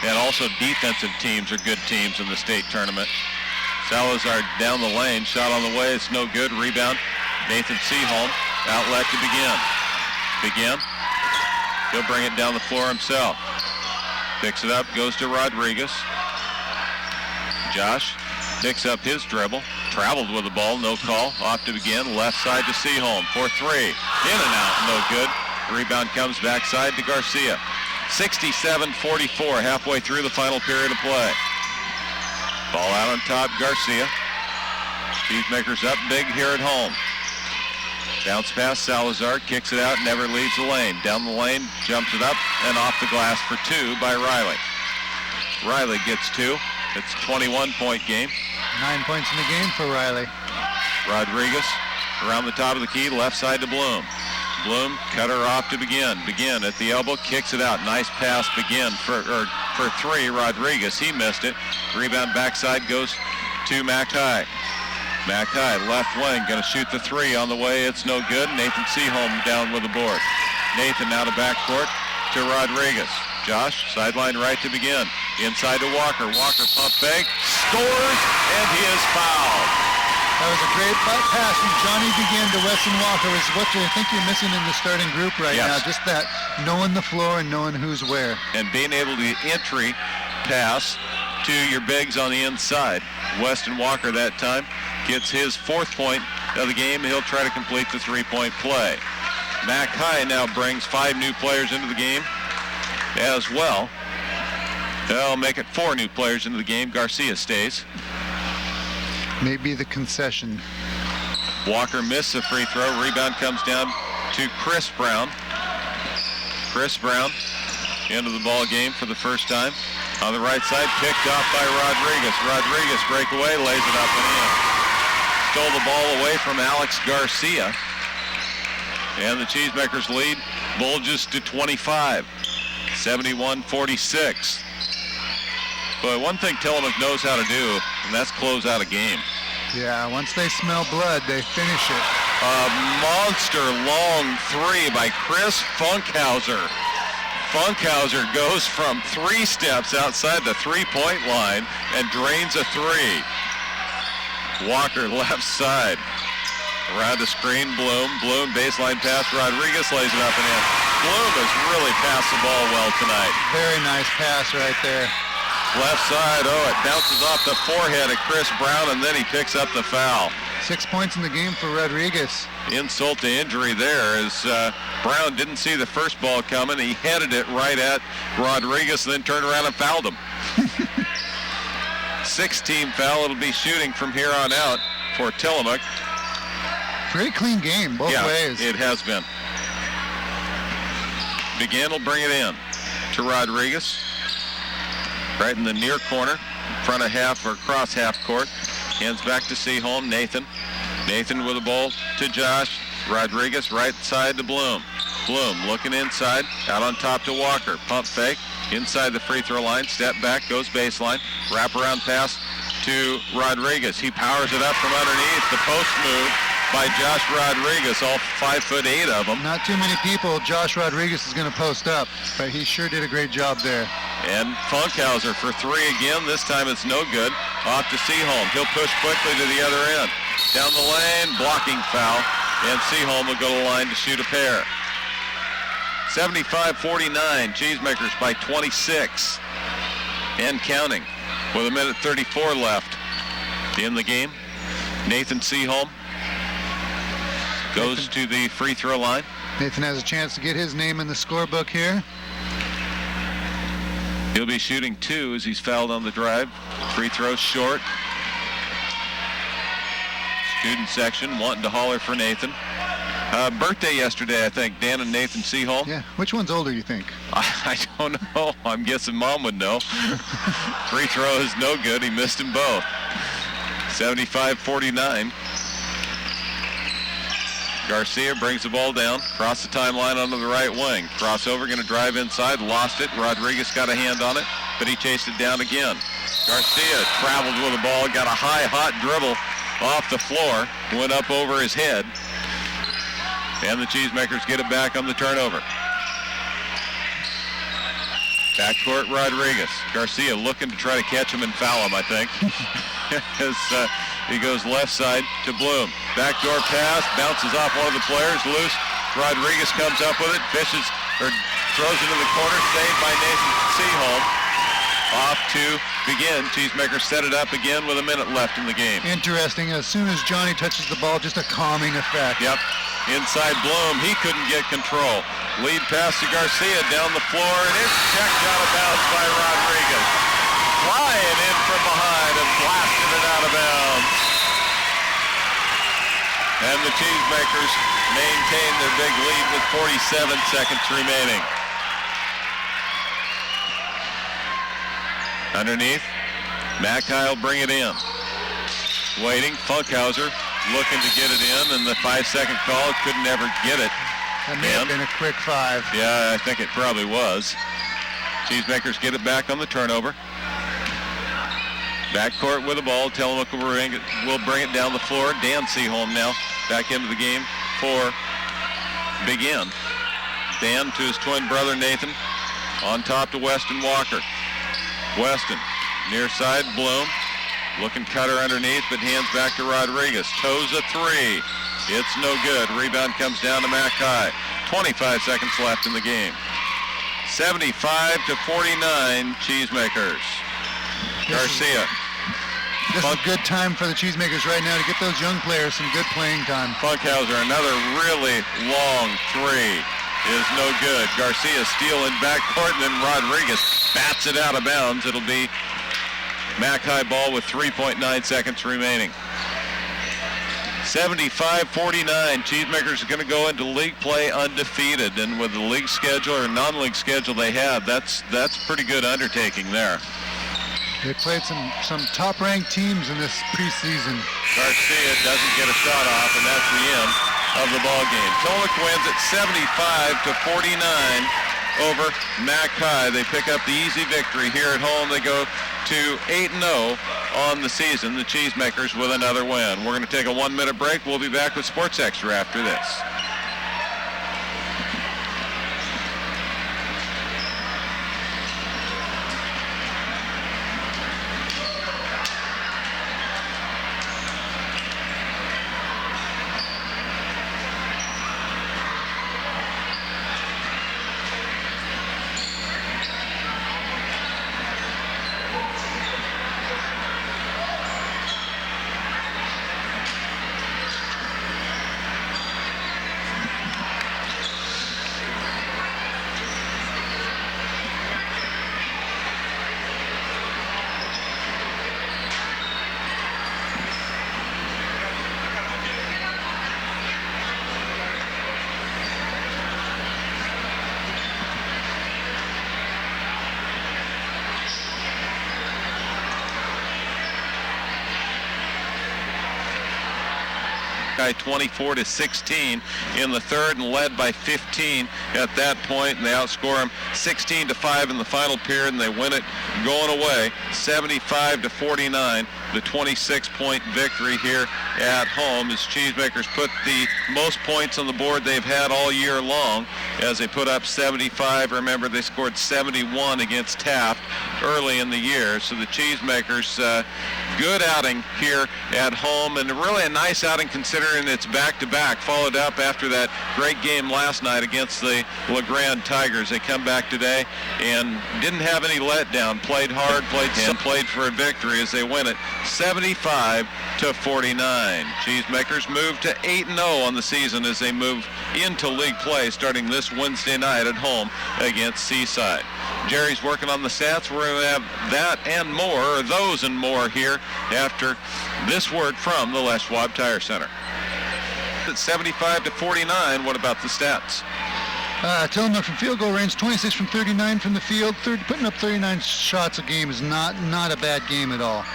And also defensive teams are good teams in the state tournament. Salazar down the lane, shot on the way, it's no good. Rebound, Nathan Seaholm, outlet to Begin. Begin, he'll bring it down the floor himself. Picks it up, goes to Rodriguez. Josh picks up his dribble, traveled with the ball, no call. Off to Begin, left side to Seaholm for 3. In and out, no good. Rebound comes backside to Garcia. 67-44, halfway through the final period of play. Ball out on top, Garcia. Cheesemakers up big here at home. Bounce pass, Salazar kicks it out, never leaves the lane. Down the lane, jumps it up, and off the glass for 2 by Riley. Riley gets 2. It's a 21-point game. 9 points in the game for Riley. Rodriguez around the top of the key, left side to Bloom. Bloom cut her off to Begin. Begin at the elbow, kicks it out. Nice pass, Begin for 3. Rodriguez, he missed it. Rebound backside goes to Mackay. Mackay, left wing, going to shoot the 3 on the way. It's no good. Nathan Seaholm down with the board. Nathan out of backcourt to Rodriguez. Josh, sideline right to Begin. Inside to Walker. Walker pump fake, scores, and he is fouled. That was a great pass from Johnny Begin to Weston Walker, is what I think you're missing in the starting group right now. Just that, knowing the floor and knowing who's where. And being able to entry pass to your bigs on the inside. Weston Walker that time gets his 4th point of the game. He'll try to complete the 3-point play. Mackay now brings 5 new players into the game as well. They'll make it 4 new players into the game. Garcia stays. Maybe the concession. Walker missed the free throw. Rebound comes down to Chris Brown. Chris Brown into the ball game for the first time. On the right side, picked off by Rodriguez. Rodriguez breakaway, lays it up and in. Stole the ball away from Alex Garcia. And the Cheesemakers lead bulges to 25. 71-46. But one thing Tillamook knows how to do, and that's close out a game. Yeah, once they smell blood, they finish it. A monster long 3 by Chris Funkhauser. Funkhauser goes from 3 steps outside the 3-point line and drains a 3. Walker left side. Around the screen, Bloom. Bloom baseline pass. Rodriguez lays it up and in. Bloom has really passed the ball well tonight. Very nice pass right there. Left side, it bounces off the forehead of Chris Brown, and then he picks up the foul. 6 points in the game for Rodriguez. Insult to injury there as Brown didn't see the first ball coming. He headed it right at Rodriguez, then turned around and fouled him. 6-team foul. It'll be shooting from here on out for Tillamook. Very clean game both ways. It has been. Begin will bring it in to Rodriguez. Right in the near corner, in front of half or across half court. Hands back to Seaholm. Nathan. Nathan with the ball to Josh. Rodriguez right side to Bloom. Bloom looking inside, out on top to Walker. Pump fake, inside the free throw line. Step back, goes baseline. Wraparound pass to Rodriguez. He powers it up from underneath. The post move by Josh Rodriguez, all 5'8" of them. Not too many people Josh Rodriguez is going to post up, but he sure did a great job there. And Funkhauser for 3 again. This time it's no good. Off to Seaholm. He'll push quickly to the other end. Down the lane, blocking foul, and Seaholm will go to the line to shoot a pair. 75-49, Cheesemakers by 26 and counting with 1:34 left in the game. Nathan Seaholm goes to the free throw line. Nathan has a chance to get his name in the scorebook here. He'll be shooting 2 as he's fouled on the drive. Free throw short. Student section wanting to holler for Nathan. Birthday yesterday, I think. Dan and Nathan Seaholm. Yeah. Which one's older, you think? I don't know. I'm guessing Mom would know. Free throw is no good. He missed them both. 75-49. Garcia brings the ball down, across the timeline onto the right wing. Crossover, going to drive inside, lost it. Rodriguez got a hand on it, but he chased it down again. Garcia traveled with the ball, got a high, hot dribble off the floor, went up over his head, and the Cheesemakers get it back on the turnover. Backcourt Rodriguez. Garcia looking to try to catch him and foul him, I think. As he goes left side to Bloom. Backdoor pass, bounces off one of the players, loose. Rodriguez comes up with it, fishes, or throws it in the corner, saved by Nathan Seaholm. Off to Begin. Cheesemakers set it up again with 1 minute left in the game. Interesting. As soon as Johnny touches the ball, just a calming effect. Yep. Inside Bloom, he couldn't get control. Lead pass to Garcia down the floor, and it's checked out of bounds by Rodriguez. flying in from behind and blasted it out of bounds. And the Cheesemakers maintain their big lead with 47 seconds remaining. Underneath, Mackay will bring it in. Waiting, Funkhauser looking to get it in, and the 5-second call could never get it. That may have been a quick 5. Yeah, I think it probably was. Cheesemakers get it back on the turnover. Backcourt with the ball. Tillamook will bring it down the floor. Dan Seaholm now back into the game for Big N. Dan to his twin brother Nathan. On top to Weston Walker. Weston, near side, Bloom. Looking cutter underneath, but hands back to Rodriguez. Toes a 3. It's no good. Rebound comes down to Mackay. 25 seconds left in the game. 75-49, Cheesemakers. Garcia. This is a good time for the Cheesemakers right now to get those young players some good playing time. Funkhauser, another really long 3 is no good. Garcia stealing backcourt, and then Rodriguez bats it out of bounds. It'll be Mackay ball with 3.9 seconds remaining. 75-49. Cheesemakers are going to go into league play undefeated, and with the league schedule or non-league schedule they have, that's a pretty good undertaking there. They played some top-ranked teams in this preseason. Garcia doesn't get a shot off, and that's the end of the ball game. Tillamook wins at 75-49 over Mackay. They pick up the easy victory here at home. They go to 8-0 on the season. The Cheesemakers with another win. We're going to take a 1-minute break. We'll be back with Sports Extra after this. Mackay 24-16 in the third and led by 15 at that point, and they outscore them 16-5 in the final period, and they win it going away 75-49. The 26-point victory here at home as Cheesemakers put the most points on the board they've had all year long as they put up 75. Remember, they scored 71 against Taft early in the year. So the Cheesemakers, good outing here at home, and really a nice outing considering it's back-to-back, followed up after that great game last night against the LeGrand Tigers. They come back today and didn't have any letdown, played hard, played for a victory as they win it 75-49. Cheesemakers move to 8-0 on the season as they move into league play starting this Wednesday night at home against Seaside. Jerry's working on the stats. We're going to have that and more, or those and more here after this word from the Les Schwab Tire Center. At 75-49, what about the stats? Tillamook from field goal range, 26 from 39 from the field. Putting up 39 shots a game is not a bad game at all.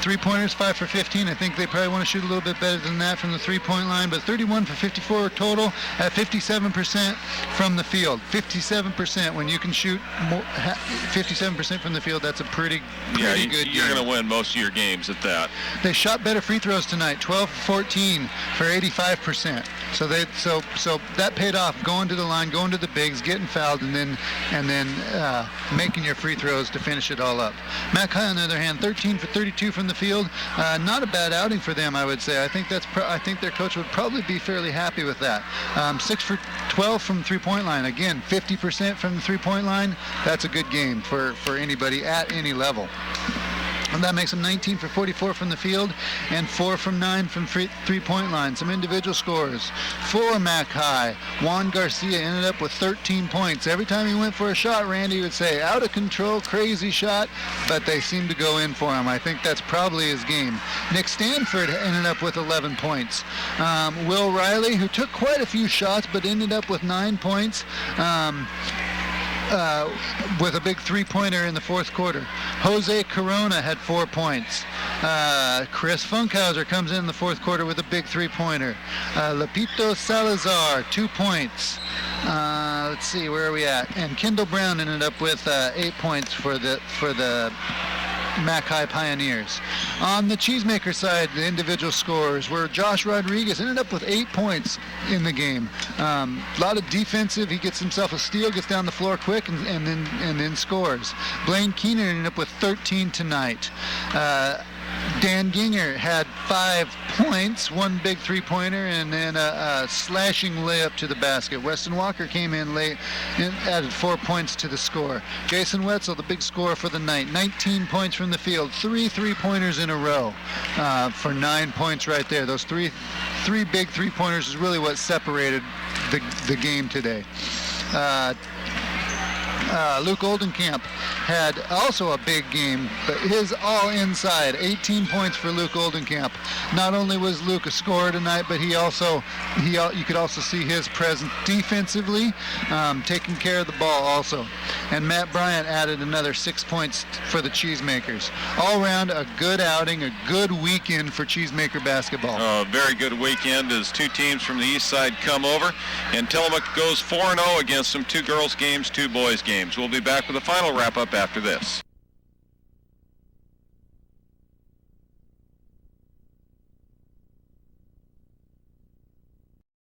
Three-pointers, 5 for 15. I think they probably want to shoot a little bit better than that from the three-point line, but 31 for 54 total at 57% from the field. 57%. When you can shoot 57% from the field, that's a pretty good game. You're going to win most of your games at that. They shot better free throws tonight, 12 for 14 for 85%. So that paid off, going to the line, going to the bigs, getting fouled, and then making your free throws to finish it all up. Mackay, on the other hand, 13 for 32 from the field. Not a bad outing for them, I would say. I think their coach would probably be fairly happy with that. 6 for 12 from the three-point line. Again, 50% from the three-point line. That's a good game for anybody at any level. And that makes them 19 for 44 from the field and 4 from 9 from three-point line. Some individual scores. For Mac High, Juan Garcia ended up with 13 points. Every time he went for a shot, Randy would say, out of control, crazy shot, but they seemed to go in for him. I think that's probably his game. Nick Stanford ended up with 11 points. Will Riley, who took quite a few shots but ended up with 9 points, with a big three-pointer in the fourth quarter. Jose Corona had 4 points. Chris Funkhauser comes in the fourth quarter with a big three-pointer. Lapito Salazar, 2 points. Let's see, where are we at? And Kendall Brown ended up with 8 points for the Mac High Pioneers. On the Cheesemaker side, the individual scores were Josh Rodriguez ended up with 8 points in the game. A lot of defensive. He gets himself a steal, gets down the floor quick, and then scores. Blaine Keenan ended up with 13 tonight. Dan Ginger had 5 points, 1 big three-pointer, and then a slashing layup to the basket. Weston Walker came in late and added 4 points to the score. Jason Wetzel, the big scorer for the night, 19 points from the field, 3 three-pointers in a row for 9 points right there. Those three big three-pointers is really what separated the game today. Luke Oldenkamp had also a big game, but his all inside, 18 points for Luke Oldenkamp. Not only was Luke a scorer tonight, but you could also see his presence defensively, taking care of the ball also. And Matt Bryant added another 6 points for the Cheesemakers. All around, a good outing, a good weekend for Cheesemaker basketball. A very good weekend as 2 teams from the east side come over, and Tillamook goes 4-0 against them, 2 girls games, 2 boys games. We'll be back with a final wrap-up after this.